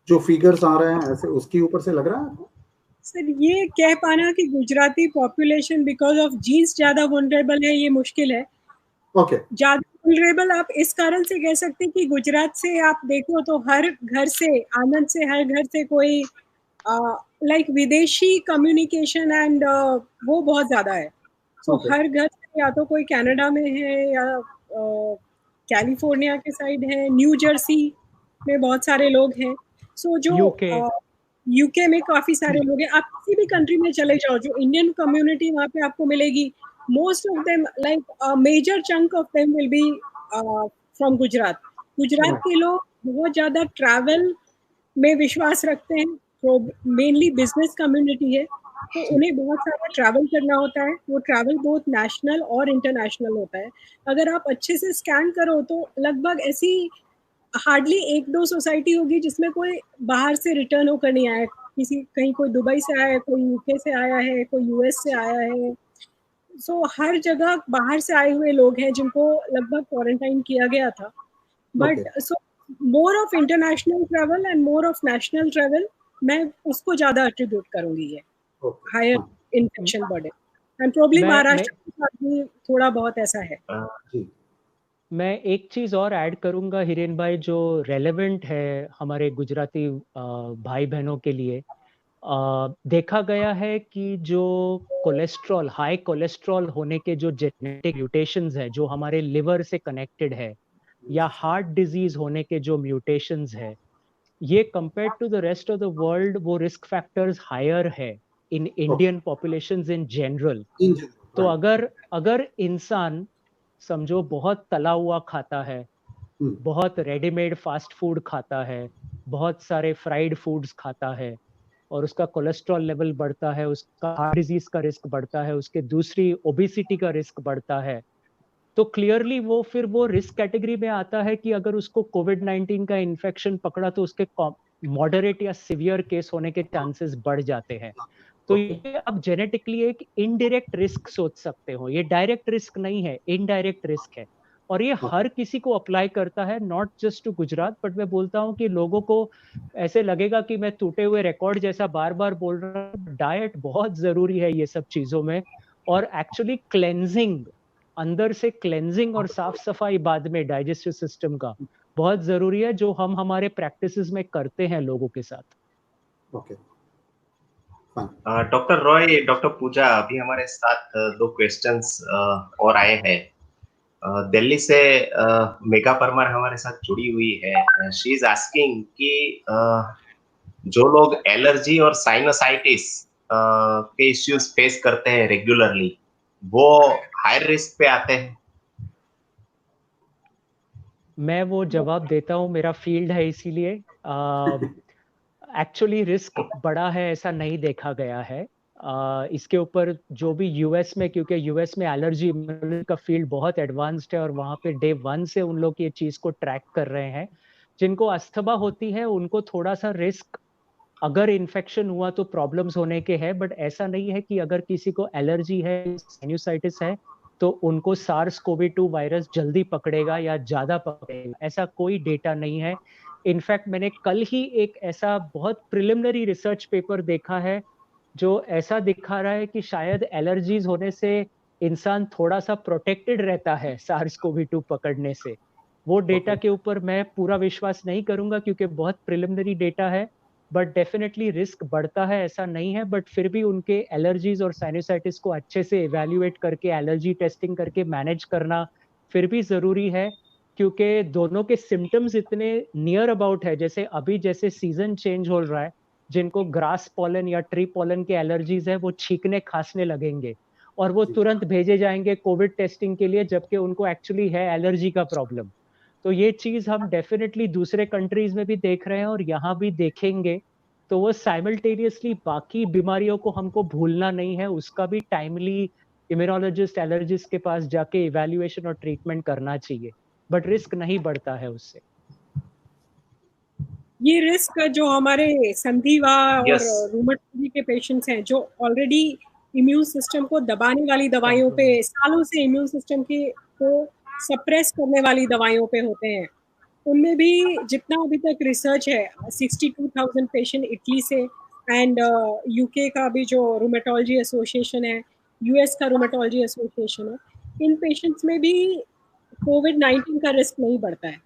जो फिगर्स आ रहे हैं ऐसे उसके ऊपर से लग रहा है आपको? सर ये कह पाना कि Gujarati population because of genes ज्यादा वनरेबल है, ये मुश्किल है। ओके, ज्यादा वनरेबल आप इस कारण से कह सकते हैं कि गुजरात से आप देखो तो हर घर से, आनंद से हर घर से कोई लाइक विदेशी कम्युनिकेशन एंड वो बहुत ज्यादा है। सो Okay. हर घर से या तो कोई कनाडा में है या कैलिफोर्निया के साइड है, न्यू जर्सी में बहुत सारे लोग हैं। सो जो यूके यूके में काफी सारे लोग हैं। आप किसी भी कंट्री में चले जाओ, जो इंडियन कम्युनिटी वहाँ पे आपको मिलेगी, most of them, like a major chunk of them will be from Gujarat. Gujarat के लोग बहुत ज्यादा ट्रैवल में विश्वास रखते हैं, तो मेनली बिजनेस कम्युनिटी है, तो उन्हें बहुत सारा ट्रैवल करना होता है। वो ट्रैवल बहुत नेशनल और इंटरनेशनल होता है। अगर आप अच्छे से स्कैन करो तो लगभग ऐसी हार्डली एक दो सोसाइटी होगी जिसमें कोई बाहर से रिटर्न होकर नहीं आया। किसी कहीं कोई दुबई से आया है, कोई यूके से आया है, कोई यूएस से आया है। सो हर जगह बाहर से आए हुए लोग हैं जिनको लगभग क्वारंटाइन किया गया था। But so more of international travel and more of national travel, मैं उसको ज्यादा अट्रीब्यूट करूंगी ये higher infection burden. And probably Maharashtra के साथ भी थोड़ा बहुत ऐसा है। मैं एक चीज और ऐड करूंगा हिरेन भाई, जो रेलेवेंट है हमारे गुजराती भाई बहनों के लिए। देखा गया है कि जो कोलेस्ट्रॉल, हाई कोलेस्ट्रॉल होने के जो जेनेटिक म्यूटेशंस है, जो हमारे लिवर से कनेक्टेड है, या हार्ट डिजीज होने के जो म्यूटेशंस है, ये compared to the rest of the world वो रिस्क फैक्टर्स हायर है in Indian populations in general. तो अगर इंसान समझो बहुत तला हुआ खाता है, बहुत रेडीमेड फास्ट फूड खाता है, बहुत सारे फ्राइड फूड्स खाता है, और उसका कोलेस्ट्रॉल लेवल बढ़ता है, उसका हार्ट डिजीज का रिस्क बढ़ता है, उसके दूसरी ओबेसिटी का रिस्क बढ़ता है, तो क्लियरली वो फिर वो रिस्क कैटेगरी में आता है कि अगर उसको कोविड-19 का इन्फेक्शन पकड़ा तो उसके मॉडरेट या सिवियर केस होने के चांसेस बढ़ जाते हैं। तो ये आप जेनेटिकली एक इनडायरेक्ट रिस्क सोच सकते हो, ये डायरेक्ट रिस्क नहीं है, इनडायरेक्ट रिस्क है, और ये हर किसी को अप्लाई करता है, not just to Gujarat. But मैं बोलता हूँ कि लोगों को ऐसे लगेगा कि मैं टूटे हुए रिकॉर्ड जैसा बार बार बोल रहा हूँ, डाइट बहुत जरूरी है ये सब चीजों में, और एक्चुअली क्लेंजिंग, अंदर से क्लेंजिंग और साफ सफाई बाद में डाइजेस्टिव सिस्टम का बहुत जरूरी है, जो हम हमारे प्रैक्टिसेस में करते हैं लोगों के साथ। ओके, डॉक्टर रॉय, डॉक्टर पूजा, अभी हमारे साथ दो क्वेश्चंस और आए हैं। दिल्ली से मेघा परमार हमारे साथ जुड़ी हुई है। शी इज आस्किंग कि जो लोग एलर्जी और साइनोसाइटिस के इश्यूज फेस करते हैं रेगुलरली, वो हाई रिस्क पे आते हैं? मैं वो जवाब देता हूँ, मेरा फील्ड है इसीलिए। एक्चुअली रिस्क बड़ा है ऐसा नहीं देखा गया है। इसके ऊपर जो भी यूएस में, क्योंकि यूएस में एलर्जी का फील्ड बहुत एडवांस्ड है और वहाँ पे डे 1 से उन लोग ये चीज को ट्रैक कर रहे हैं। जिनको अस्थमा होती है उनको थोड़ा सा रिस्क, अगर इन्फेक्शन हुआ तो प्रॉब्लम्स होने के है, बट ऐसा नहीं है कि अगर किसी को एलर्जी है, साइनोसाइटिस है, तो उनको SARS-CoV-2 वायरस जल्दी पकड़ेगा या ज्यादा पकड़ेगा, ऐसा कोई डेटा नहीं है। इनफैक्ट मैंने कल ही एक ऐसा बहुत प्रिलिमिनरी रिसर्च पेपर देखा है जो ऐसा दिखा रहा है कि शायद एलर्जीज होने से इंसान थोड़ा सा प्रोटेक्टेड रहता है SARS-CoV-2 पकड़ने से। वो डेटा के ऊपर मैं पूरा विश्वास नहीं करूंगा क्योंकि बहुत प्रिलिमिनरी डेटा है, बट डेफिनेटली रिस्क बढ़ता है ऐसा नहीं है। बट फिर भी उनके एलर्जीज और साइनोसाइटिस को अच्छे से इवैल्यूएट करके, एलर्जी टेस्टिंग करके मैनेज करना फिर भी जरूरी है, क्योंकि दोनों के सिम्टम्स इतने नियर अबाउट है। जैसे अभी जैसे सीजन चेंज हो रहा है, जिनको ग्रास पॉलन या ट्री पॉलन के एलर्जीज है वो छींकने खांसने लगेंगे और वो तुरंत भेजे जाएंगे कोविड टेस्टिंग के लिए, जबकि उनको एक्चुअली है एलर्जी का प्रॉब्लम। तो ये चीज हम डेफिनेटली दूसरे कंट्रीज में भी देख रहे हैं और यहाँ भी देखेंगे। तो वो साइमल्टेनियसली बाकी बीमारियों को हमको भूलना नहीं है, उसका भी टाइमली इम्यूनोलॉजिस्ट एलर्जिस्ट के पास जाके इवैल्यूएशन और ट्रीटमेंट करना चाहिए, बट रिस्क नहीं बढ़ता है उससे। ये रिस्क जो हमारे संधिवा Yes. और रूमेटोलॉजी के पेशेंट्स हैं जो ऑलरेडी इम्यून सिस्टम को दबाने वाली दवाइयों पे सालों से इम्यून सिस्टम को सप्रेस करने वाली दवाइयों पे होते हैं, उनमें भी जितना अभी तक रिसर्च है 62,000 पेशेंट इटली से एंड यूके का भी जो रूमेटोलॉजी एसोसिएशन है, यूएस का रूमेटोलॉजी एसोसिएशन है, इन पेशेंट्स में भी कोविड-19 का रिस्क नहीं बढ़ता है,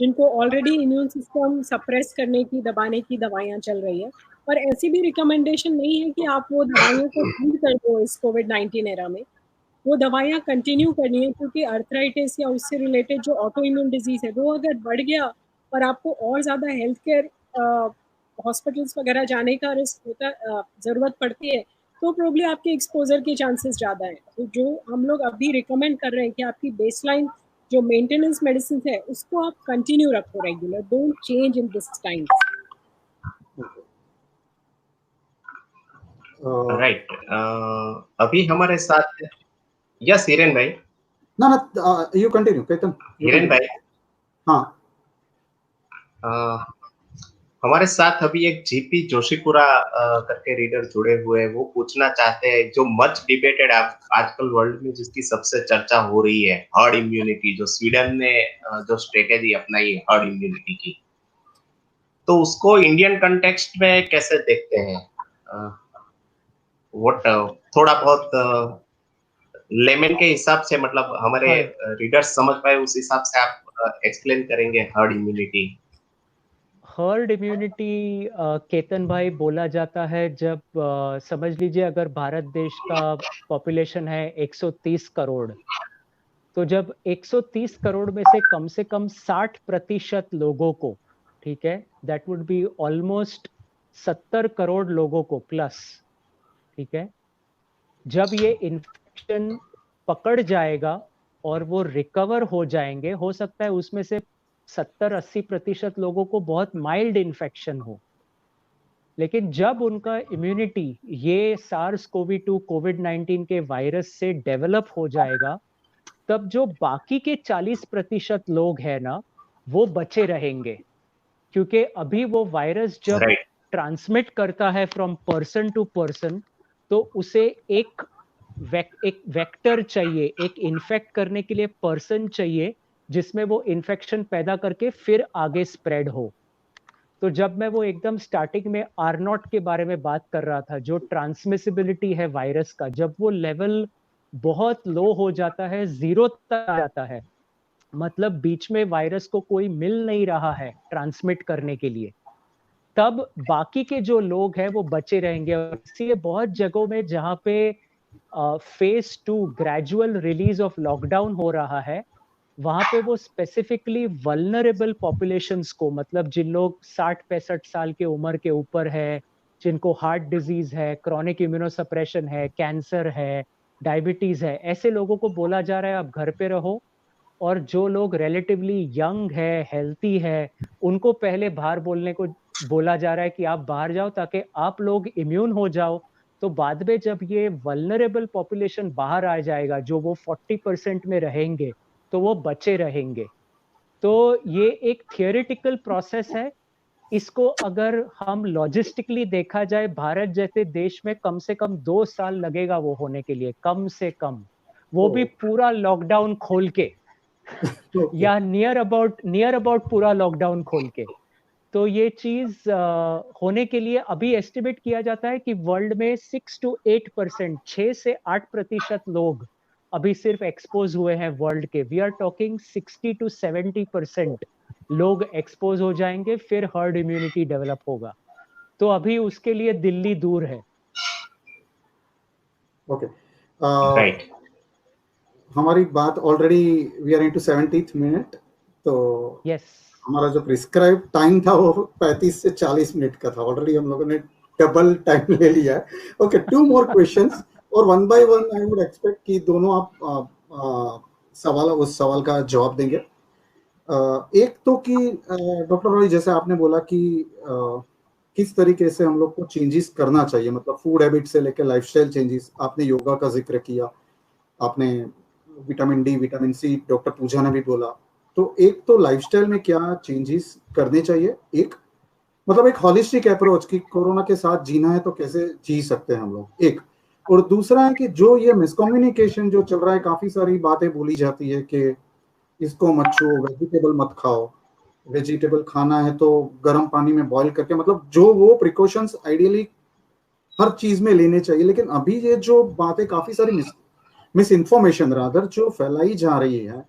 जिनको ऑलरेडी इम्यून सिस्टम सप्रेस करने की दबाने की दवाइयाँ चल रही है। और ऐसी भी रिकमेंडेशन नहीं है कि आप वो दवाइयों को बंद कर दो इस कोविड-19 एरा में, वो दवाइयाँ कंटिन्यू करनी है, क्योंकि अर्थराइटिस या उससे रिलेटेड जो ऑटो इम्यून डिजीज़ है वो अगर बढ़ गया और आपको और ज़्यादा हेल्थ केयर हॉस्पिटल्स वगैरह जाने का रिस्क होता ज़रूरत पड़ती है, तो प्रोबब्ली आपके एक्सपोजर के चांसेस ज़्यादा हैं। तो जो हम लोग अभी रिकमेंड कर रहे हैं कि आपकी बेसलाइन जो मेंटेनेंस मेडिसिन है उसको आप कंटिन्यू रखो regular, don't change in this time. Right. अभी हमारे साथ यस हिरेन भाई। ना ना यू कंटिन्यू केतन। हिरेन भाई, हाँ हमारे साथ अभी एक जीपी जोशीपुरा करके रीडर जुड़े हुए हैं। वो पूछना चाहते हैं, जो मच डिबेटेड आजकल वर्ल्ड में जिसकी सबसे चर्चा हो रही है, हर्ड इम्यूनिटी, जो स्वीडन ने जो स्ट्रेटेजी अपनाई है हर्ड इम्यूनिटी की, तो उसको इंडियन कंटेक्स्ट में कैसे देखते हैं? थोड़ा बहुत लेमन के हिसाब से, मतलब हमारे रीडर्स समझ पाए उस हिसाब से आप एक्सप्लेन करेंगे herd immunity. Herd immunity Ketan भाई बोला जाता है जब समझ लीजिए अगर भारत देश का पॉपुलेशन है 130 करोड़, तो जब 130 करोड़ में से कम 60% लोगों को, ठीक है, that would be almost 70 crore लोगों को प्लस, ठीक है, जब ये इन्फेक्शन पकड़ जाएगा और वो रिकवर हो जाएंगे, हो सकता है उसमें से 70-80% लोगों को बहुत माइल्ड इन्फेक्शन हो, लेकिन जब उनका इम्यूनिटी ये SARS-CoV-2 कोविड-19 के वायरस से डेवलप हो जाएगा, तब जो बाकी के 40% लोग हैं ना, वो बचे रहेंगे, क्योंकि अभी वो वायरस जब ट्रांसमिट करता है फ्रॉम पर्सन टू पर्सन, तो उसे एक वेक्टर चाहिए, एक इन्फेक्ट करने के लिए पर्सन चाहिए जिसमें वो इन्फेक्शन पैदा करके फिर आगे स्प्रेड हो। तो जब मैं वो एकदम स्टार्टिंग में R0 के बारे में बात कर रहा था, जो ट्रांसमिसिबिलिटी है वायरस का, जब वो लेवल बहुत लो हो जाता है, 0 तक आ जाता है, मतलब बीच में वायरस को कोई मिल नहीं रहा है ट्रांसमिट करने के लिए, तब बाकी के जो लोग हैं वो बचे रहेंगे। और इसलिए बहुत जगहों में जहां पे phase 2 gradual release of lockdown हो रहा है, वहां पे वो स्पेसिफिकली वल्नरेबल पॉपुलेशंस को, मतलब जिन लोग 60-65 साल के उम्र के ऊपर है, जिनको हार्ट डिजीज है, क्रॉनिक इम्यूनोसप्रेशन है, कैंसर है, डायबिटीज है, ऐसे लोगों को बोला जा रहा है आप घर पे रहो, और जो लोग रिलेटिवली यंग है, हेल्थी है, उनको पहले बाहर बोलने को बोला जा रहा है कि आप बाहर जाओ ताकि आप लोग इम्यून हो जाओ। तो बाद में जब ये वल्नरेबल पॉपुलेशन बाहर आ जाएगा, जो वो 40% में रहेंगे, तो वो बचे रहेंगे। तो ये एक थियोरेटिकल प्रोसेस है। इसको अगर हम लॉजिस्टिकली देखा जाए, भारत जैसे देश में कम से कम 2 साल लगेगा वो होने के लिए, कम से कम, वो भी पूरा लॉकडाउन खोल के या नियर अबाउट पूरा लॉकडाउन खोल के। तो ये चीज होने के लिए अभी एस्टिमेट किया जाता है कि वर्ल्ड में 6 to 8%, 6 से 8% लोग अभी सिर्फ एक्सपोज हुए हैं वर्ल्ड के। वी आर टॉकिंग 60 to 70% लोग एक्सपोज हो जाएंगे, फिर हर्ड इम्यूनिटी डेवलप होगा। तो अभी उसके लिए दिल्ली दूर है। Okay, right. हमारी बात already we are into 70th minute, तो यस, हमारा जो प्रिस्क्राइब टाइम था वो 35 से 40 मिनट का था। ऑलरेडी हम लोगों ने डबल टाइम ले लिया है। ओके, 2 मोर क्वेश्चंस, और 1 by 1 आई वुड एक्सपेक्ट कि दोनों आप उस सवाल का जवाब देंगे। एक तो कि डॉक्टर रॉय, जैसे आपने बोला कि किस तरीके से हम लोग को चेंजेस करना चाहिए, मतलब फूड हैबिट से लेकर लाइफस्टाइल चेंजेस, आपने योगा का जिक्र किया, आपने vitamin D, vitamin C, doctor Pooja ने भी बोला। तो एक तो लाइफस्टाइल में क्या चेंजेस करने चाहिए, एक मतलब एक हॉलिस्टिक अप्रोच कि कोरोना के साथ जीना है तो कैसे जी सकते हैं हम लोग, एक। और दूसरा है कि जो ये मिसकम्युनिकेशन जो चल रहा है, काफी सारी बातें बोली जाती है कि इसको मत छुओ, वेजिटेबल मत खाओ, वेजिटेबल खाना है तो गर्म पानी में बॉईल करके, मतलब जो वो प्रिकॉशंस आइडियली हर चीज में लेने चाहिए। लेकिन अभी ये जो बातें काफी सारी मिस इन्फॉर्मेशन रादर जो फैलाई जा रही है,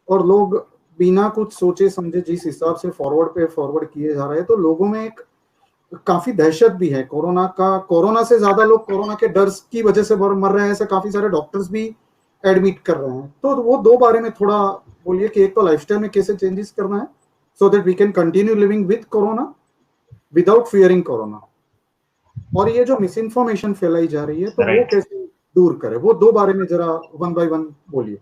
और लोग बिना कुछ सोचे समझे जिस हिसाब से फॉरवर्ड किए जा रहे हैं, तो लोगों में एक काफी दहशत भी है कोरोना से ज्यादा लोग कोरोना के डर की वजह से मर रहे हैं, ऐसे काफी सारे डॉक्टर्स भी एडमिट कर रहे हैं। तो वो दो बारे में थोड़ा बोलिए कि एक तो लाइफस्टाइल में कैसे चेंजेस करना है so that we can continue living with corona without fearing corona, और ये जो मिस इन्फॉर्मेशन फैलाई जा रही है तो वो कैसे दूर करे, वो दो बारे में जरा वन बाय वन बोलिए।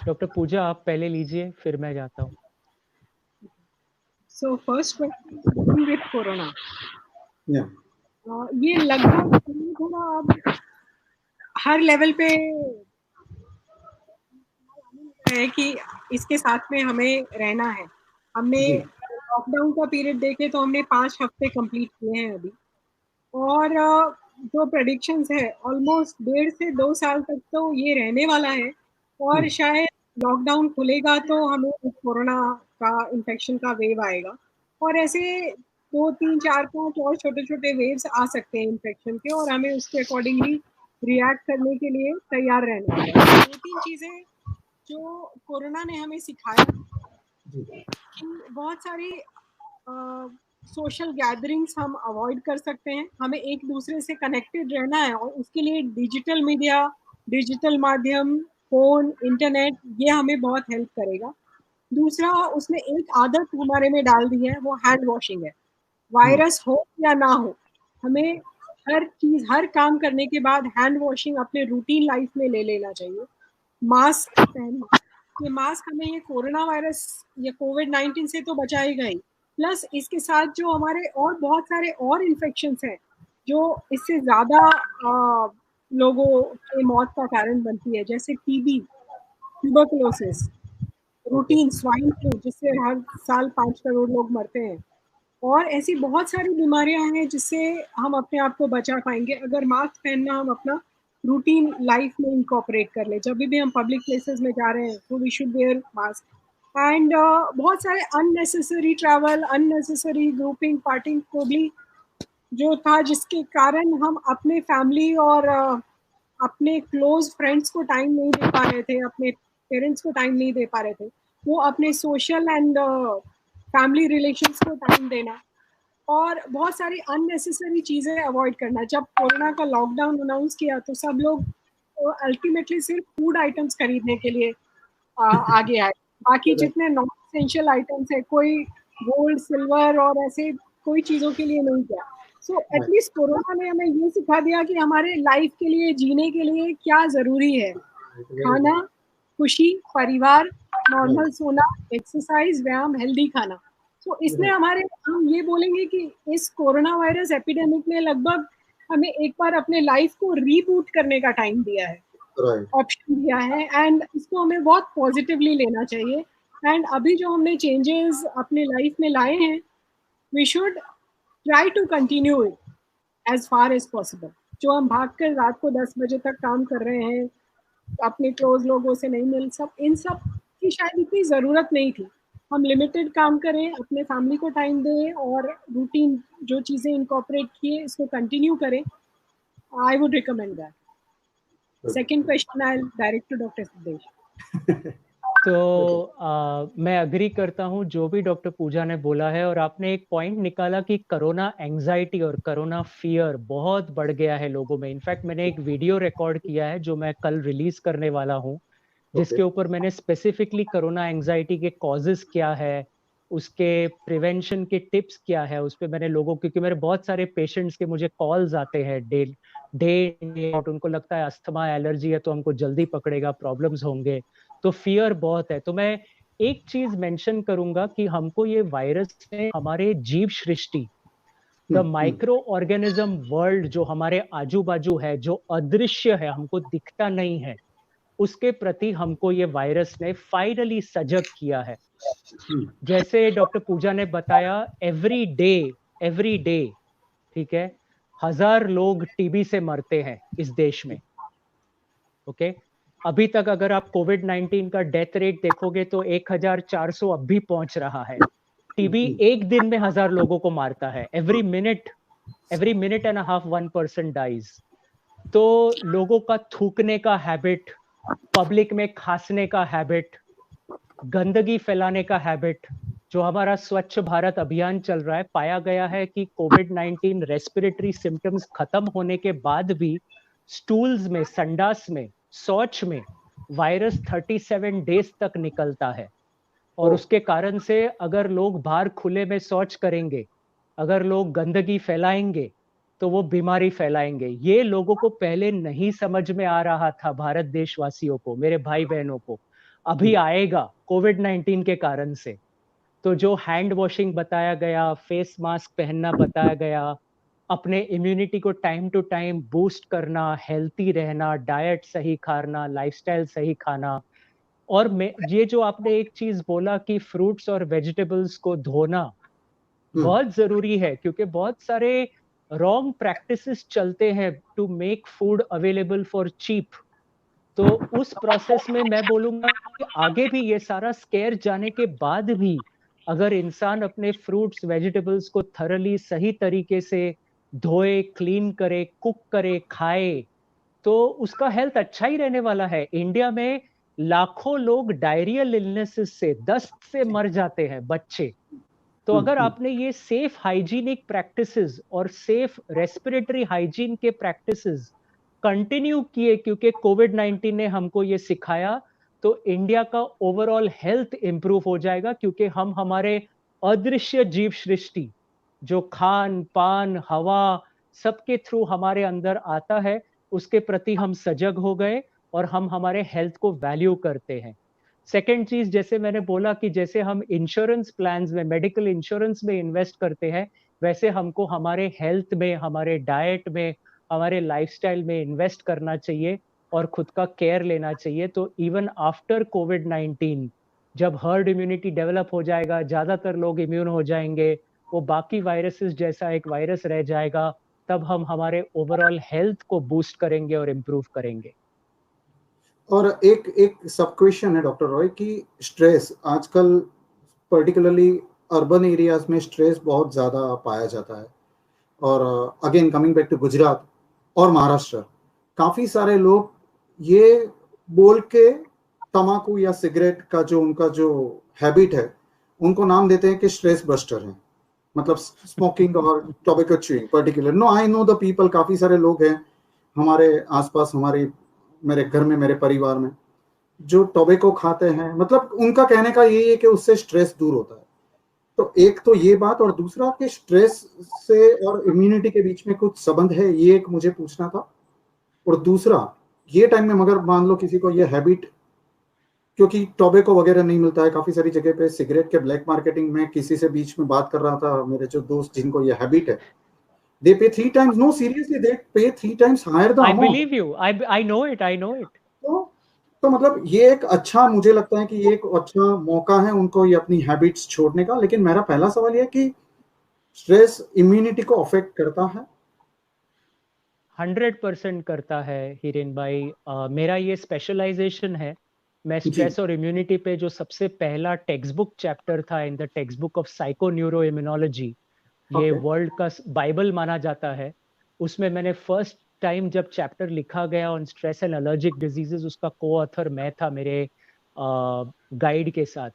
डॉक्टर पूजा आप पहले लीजिए, फिर मैं जाता हूँ। So first question with corona. Yeah. ये लगभग थोड़ा अब हर लेवल पे है कि इसके साथ में हमें रहना है। हमने लॉकडाउन का पीरियड देखे तो हमने 5 हफ्ते कंप्लीट किए हैं अभी, और जो प्रेडिक्शंस है ऑलमोस्ट 1.5 से 2 साल तक तो ये रहने वाला है, और शायद लॉकडाउन खुलेगा तो हमें कोरोना का इन्फेक्शन का वेव आएगा, और ऐसे 2, 3, 4, 5 और छोटे छोटे वेव्स आ सकते हैं इन्फेक्शन के, और हमें उसके अकॉर्डिंगली रिएक्ट करने के लिए तैयार रहना है। 2-3 चीज़ें जो कोरोना ने हमें सिखाया कि बहुत सारी सोशल गैदरिंग्स हम अवॉइड कर सकते हैं, हमें एक दूसरे से कनेक्टेड रहना है, और उसके लिए डिजिटल मीडिया, डिजिटल माध्यम, फ़ोन, इंटरनेट, ये हमें बहुत हेल्प करेगा। दूसरा, उसने एक आदत हमारे में डाल दी है, वो हैंड वॉशिंग है। वायरस हो या ना हो, हमें हर चीज़, हर काम करने के बाद हैंड वॉशिंग अपने रूटीन लाइफ में ले लेना चाहिए। मास्क पहनना, ये मास्क हमें ये कोरोना वायरस या कोविड-19 से तो बचाएगा ही, प्लस इसके साथ जो हमारे और बहुत सारे और इन्फेक्शंस हैं जो इससे ज़्यादा लोगों के मौत का कारण बनती है, जैसे TB, tuberculosis, routine swine flu जिससे हर साल 5 करोड़ लोग मरते हैं, और ऐसी बहुत सारी बीमारियां हैं जिससे हम अपने आप को बचा पाएंगे अगर मास्क पहनना हम अपना रूटीन लाइफ में इनकॉर्पोरेट कर ले। जब भी हम पब्लिक प्लेसेस में जा रहे हैं तो we should wear mask, and बहुत सारे unnecessary travel, unnecessary grouping, partying को भी जो था जिसके कारण हम अपने फैमिली और अपने क्लोज फ्रेंड्स को टाइम नहीं दे पा रहे थे, अपने पेरेंट्स को टाइम नहीं दे पा रहे थे, वो अपने सोशल एंड फैमिली रिलेशंस को टाइम देना, और बहुत सारी अननेसेसरी चीज़ें अवॉइड करना। जब कोरोना का लॉकडाउन अनाउंस किया तो सब लोग अल्टीमेटली सिर्फ फूड आइटम्स खरीदने के लिए आगे आए, बाकी जितने नॉन एसेंशियल आइटम्स है कोई गोल्ड, सिल्वर और ऐसे कोई चीज़ों के लिए नहीं गया। सो एटलीस्ट कोरोना ने हमें ये सिखा दिया कि हमारे लाइफ के लिए, जीने के लिए क्या ज़रूरी है। खाना, खुशी, परिवार, नॉर्मल सोना, एक्सरसाइज, व्यायाम, हेल्दी खाना। तो इसमें हमारे, हम ये बोलेंगे कि इस कोरोना वायरस एपिडेमिक ने लगभग हमें एक बार अपने लाइफ को रीबूट करने का टाइम दिया है, ऑप्शन दिया है, एंड इसको हमें बहुत पॉजिटिवली लेना चाहिए। एंड अभी जो हमने चेंजेस अपने लाइफ में लाए हैं, we should try to continue it as far as possible. जो हम भाग कर रात को 10 बजे तक काम कर रहे हैं, अपने क्लोज लोगों से नहीं मिल, सब इन सब की शायद इतनी ज़रूरत नहीं थी। हम लिमिटेड काम करें, अपने फैमिली को टाइम दें, और रूटीन जो चीज़ें इनकॉर्पोरेट किए इसको कंटिन्यू करें। I would recommend that. Second question I direct to doctor Siddhesh. तो मैं अग्री करता हूँ जो भी डॉक्टर पूजा ने बोला है, और आपने एक पॉइंट निकाला कि कोरोना एंजाइटी और कोरोना फियर बहुत बढ़ गया है लोगों में। इनफैक्ट मैंने एक वीडियो रिकॉर्ड किया है जो मैं कल रिलीज करने वाला हूँ, जिसके ऊपर मैंने स्पेसिफिकली कोरोना एंजाइटी के कॉजेस क्या है, उसके प्रिवेंशन के टिप्स क्या है, उस पर मैंने लोगों, क्योंकि मेरे बहुत सारे पेशेंट्स के मुझे कॉल्स आते हैं डे आउट, उनको लगता है अस्थमा, एलर्जी है तो हमको जल्दी पकड़ेगा, प्रॉब्लम्स होंगे, तो फियर बहुत है। तो मैं एक चीज मेंशन करूंगा कि हमको ये वायरस ने हमारे जीव सृष्टि, द माइक्रो ऑर्गेनिज्म वर्ल्ड जो हमारे आजू बाजू है, जो अदृश्य है, हमको दिखता नहीं है, उसके प्रति हमको ये वायरस ने फाइनली सजग किया है। जैसे डॉक्टर पूजा ने बताया, एवरी डे, ठीक है, 1000 लोग टीबी से मरते हैं इस देश में। ओके, अभी तक अगर आप कोविड-19 का डेथ रेट देखोगे तो 1400 अब भी पहुंच रहा है। टीबी एक दिन में 1000 लोगों को मारता है। Every minute and half 1% dies. तो लोगों का थूकने का हैबिट, पब्लिक में खांसने का हैबिट, गंदगी फैलाने का हैबिट, जो हमारा स्वच्छ भारत अभियान चल रहा है, पाया गया है कि कोविड-19 रेस्पिरेटरी सिम्टम्स खत्म होने के बाद भी स्टूल्स में, संडास में, शौच में वायरस 37 डेज तक निकलता है। और उसके कारण से अगर लोग बाहर खुले में शौच करेंगे, अगर लोग गंदगी फैलाएंगे, तो वो बीमारी फैलाएंगे। ये लोगों को पहले नहीं समझ में आ रहा था, भारत देशवासियों को, मेरे भाई बहनों को। अभी आएगा कोविड-19 के कारण से। तो जो हैंड वॉशिंग बताया गया, फेस मास्क पहनना बताया गया, अपने इम्यूनिटी को टाइम टू टाइम बूस्ट करना, हेल्थी रहना, डाइट सही खाना, लाइफस्टाइल सही खाना, और ये जो आपने एक चीज बोला कि फ्रूट्स और वेजिटेबल्स को धोना बहुत जरूरी है, क्योंकि बहुत सारे रॉन्ग प्रैक्टिसेस चलते हैं to make food available for cheap. तो उस प्रोसेस में मैं बोलूंगा कि आगे भी ये सारा स्केयर जाने के बाद भी अगर इंसान अपने फ्रूट्स वेजिटेबल्स को थरली सही तरीके से धोए, क्लीन करे, कुक करे, खाए, तो उसका हेल्थ अच्छा ही रहने वाला है। इंडिया में लाखों लोग डायरियल इलनेसेस से, दस्त से मर जाते हैं बच्चे। तो अगर आपने ये सेफ हाइजीनिक प्रैक्टिसेस और सेफ रेस्पिरेटरी हाइजीन के प्रैक्टिसेस कंटिन्यू किए, क्योंकि कोविड-19 ने हमको ये सिखाया, तो इंडिया का ओवरऑल हेल्थ इंप्रूव हो जाएगा। क्योंकि हम हमारे अदृश्य जीव सृष्टि, जो खान पान, हवा, सबके थ्रू हमारे अंदर आता है, उसके प्रति हम सजग हो गए और हम हमारे हेल्थ को वैल्यू करते हैं। सेकेंड चीज, जैसे मैंने बोला कि जैसे हम इंश्योरेंस प्लान्स में, मेडिकल इंश्योरेंस में इन्वेस्ट करते हैं, वैसे हमको हमारे हेल्थ में, हमारे डाइट में, हमारे लाइफस्टाइल में इन्वेस्ट करना चाहिए और खुद का केयर लेना चाहिए। तो इवन आफ्टर कोविड-19, जब हर्ड इम्यूनिटी डेवलप हो जाएगा, ज्यादातर लोग इम्यून हो जाएंगे, वो बाकी वायरसेस जैसा एक वायरस रह जाएगा, तब हम हमारे ओवरऑल हेल्थ को बूस्ट करेंगे और इम्प्रूव करेंगे। और एक सब क्वेश्चन है डॉक्टर रॉय कि स्ट्रेस आजकल पर्टिकुलरली अर्बन एरियाज में स्ट्रेस बहुत ज़्यादा पाया जाता है। और again coming back to Gujarat और महाराष्ट्र, काफ़ी सारे लोग ये बोल के तम्बाकू या सिगरेट का जो उनका जो हैबिट है, उनको नाम देते हैं कि स्ट्रेस बस्टर है, मतलब स्मोकिंग और tobacco chewing particular. No, I know the people, काफ़ी सारे लोग हैं हमारे आसपास, मेरे घर में, मेरे परिवार में, जो टोबैको खाते हैं। मतलब उनका कहने का यही है कि उससे स्ट्रेस दूर होता है। तो एक तो ये बात, और दूसरा कि स्ट्रेस से और इम्यूनिटी के बीच में कुछ संबंध है, ये एक मुझे पूछना था। और दूसरा, ये टाइम में मगर मान लो किसी को ये हैबिट, क्योंकि टोबैको वगैरह नहीं मिलता है काफी सारी जगह पे, सिगरेट के ब्लैक मार्केटिंग में, किसी से बीच में बात कर रहा था, मेरे जो दोस्त जिनको ये हैबिट है, they pay 3 times, no seriously, they pay 3 times higher the amount. I believe you, I know it. तो मतलब ये एक अच्छा, मुझे लगता है कि ये एक अच्छा मौका है उनको ये अपनी हैबिट्स छोड़ने का। लेकिन मेरा पहला सवाल ये है कि स्ट्रेस इम्यूनिटी को अफेक्ट करता है? 100% करता है हिरेन भाई। मेरा ये स्पेशलाइजेशन है। मैं स्ट्रेस और इम्यूनिटी पे जो सबसे पहला टेक्स्ट बुक चैप्टर था in the text book of psycho neuro immunology, ये वर्ल्ड का बाइबल माना जाता है, उसमें मैंने फर्स्ट टाइम जब चैप्टर लिखा गया on stress and allergic diseases, उसका को ऑथर मैं था मेरे गाइड के साथ।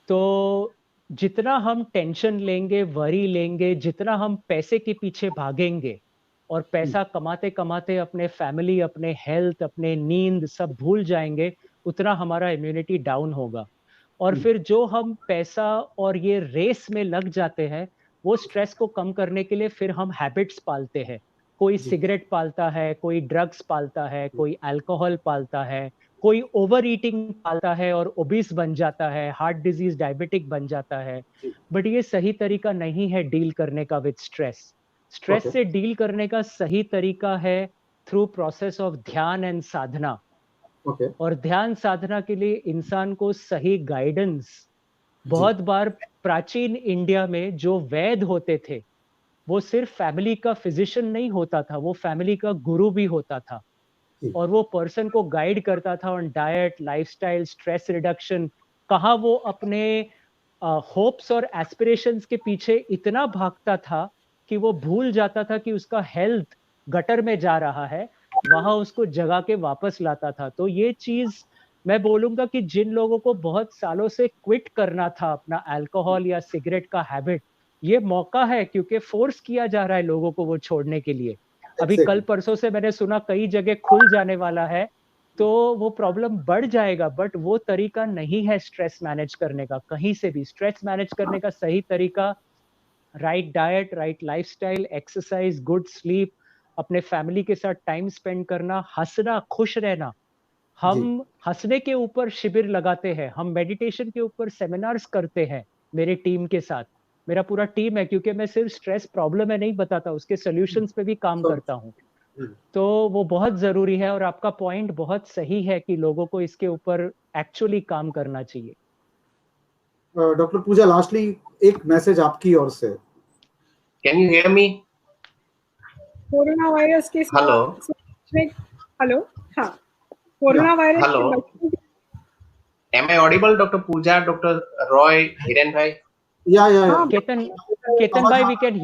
तो जितना हम टेंशन लेंगे, वरी लेंगे, जितना हम पैसे के पीछे भागेंगे और पैसा कमाते कमाते अपने फैमिली, अपने हेल्थ, अपने नींद सब भूल जाएंगे, उतना हमारा इम्यूनिटी डाउन होगा। और फिर जो हम पैसा और ये रेस में लग जाते हैं, वो स्ट्रेस को कम करने के लिए फिर हम हैबिट्स पालते हैं। कोई सिगरेट पालता है, कोई ड्रग्स पालता है, कोई अल्कोहल पालता है, कोई ओवर ईटिंग पालता है और ओबीस बन जाता है, हार्ट डिजीज, डायबिटिक बन जाता है, बट ये सही तरीका नहीं है डील करने का विद स्ट्रेस। स्ट्रेस से डील करने का सही तरीका है थ्रू प्रोसेस ऑफ ध्यान एंड साधना। और ध्यान साधना के लिए इंसान को सही गाइडेंस, बहुत बार प्राचीन इंडिया में जो वैद्य होते थे वो सिर्फ फैमिली का फिजिशियन नहीं होता था, वो फैमिली का गुरु भी होता था, और वो पर्सन को गाइड करता था on diet, lifestyle, stress reduction. कहाँ वो अपने होप्स और एस्पिरेशंस के पीछे इतना भागता था कि वो भूल जाता था कि उसका हेल्थ गटर में जा रहा है, वहां उसको जगा के वापस लाता था। तो ये चीज मैं बोलूंगा कि जिन लोगों को बहुत सालों से क्विट करना था अपना अल्कोहल या सिगरेट का हैबिट, ये मौका है, क्योंकि फोर्स किया जा रहा है लोगों को वो छोड़ने के लिए। अभी कल परसों से मैंने सुना कई जगह खुल जाने वाला है, तो वो प्रॉब्लम बढ़ जाएगा, बट वो तरीका नहीं है स्ट्रेस मैनेज करने का। कहीं से भी स्ट्रेस मैनेज करने का सही तरीका right diet, right lifestyle, exercise, good sleep, अपने फैमिली के साथ टाइम स्पेंड करना, हंसना, खुश रहना। हम हंसने के ऊपर शिविर लगाते हैं, हम मेडिटेशन के ऊपर सेमिनार्स करते हैं मेरे टीम के साथ। मेरा पूरा टीम है, क्योंकि मैं सिर्फ स्ट्रेस प्रॉब्लम है नहीं बताता, उसके सॉल्यूशंस पे भी काम करता हूँ। तो वो बहुत जरूरी है, और आपका पॉइंट बहुत सही है कि लोगों को इसके ऊपर एक्चुअली काम करना चाहिए। डॉक्टर पूजा, लास्टली एक मैसेज आपकी ओर से। Can you hear me? Corona virus के हेलो हेलो, हाँ, corona virus hello, am I audible, Dr. Pooja, Dr. Roy, Hiren bhai? Yeah. Ketan bhai, we can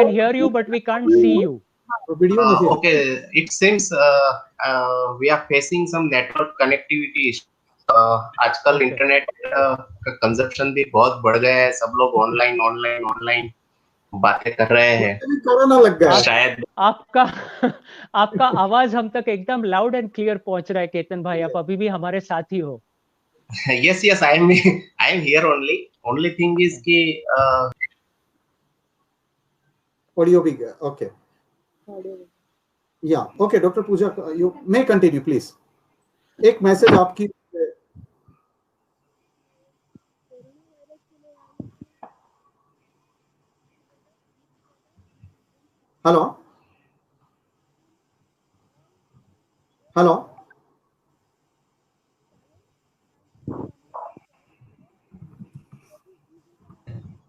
hear you, but we can't see you. Okay, it seems we are facing some network connectivity issues. आजकल इंटरनेट का कंजप्शन भी बहुत बढ़ गया है, सब लोग ऑनलाइन बातें कर रहे हैं। कोरोना लग गया शायद आपका आवाज हम तक एकदम लाउड एंड क्लियर पहुंच रहा है केतन भाई, आप अभी भी हमारे साथ ही हो। yes, I am here only thing is कि ऑडियो भी गया। ओके, या okay doctor Pooja, you may continue please. एक मैसेज आपकी। हेलो हेलो,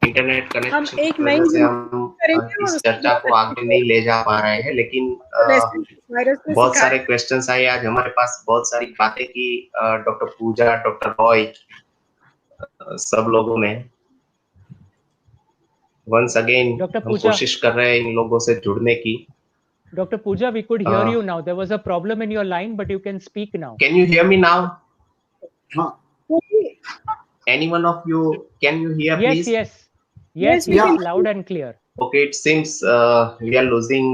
इंटरनेट कनेक्शन हम एक की नई वजह से हम इस चर्चा को आगे नहीं ले जा पा रहे हैं, लेकिन बहुत सारे क्वेश्चंस आए आज हमारे पास, बहुत सारी बातें की डॉक्टर पूजा, डॉक्टर रॉय, सब लोगों ने। वंस अगेन हम कोशिश कर रहे हैं इन लोगों से जुड़ने की। Dr. Pooja, we could hear you now. There was a problem in your line, but you can speak now. Can you hear me now? हाँ। Anyone of you, can you hear please? Yes, loud and clear. Okay, it seems we are losing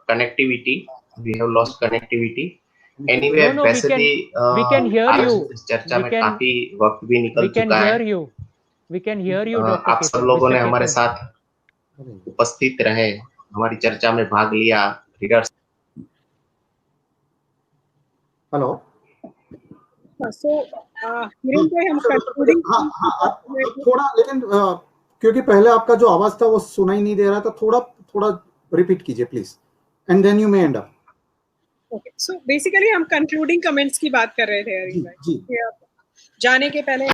connectivity. We have lost connectivity. Anyway, वैसे भी we can hear you. इस चर्चा में काफी वक्त भी निकल चुका है। We can hear you, Dr. आप सब लोगों ने हमारे साथ उपस्थित रहे, हमारी चर्चा में भाग लिया। हेलो, थोड़ा, लेकिन क्योंकि पहले आपका जो आवाज था वो सुनाई नहीं दे रहा था, थोड़ा रिपीट कीजिए please, and then you may end up. Okay, so basically हम कंक्लूडिंग कमेंट्स की बात कर रहे थे। जी। जाने के पहले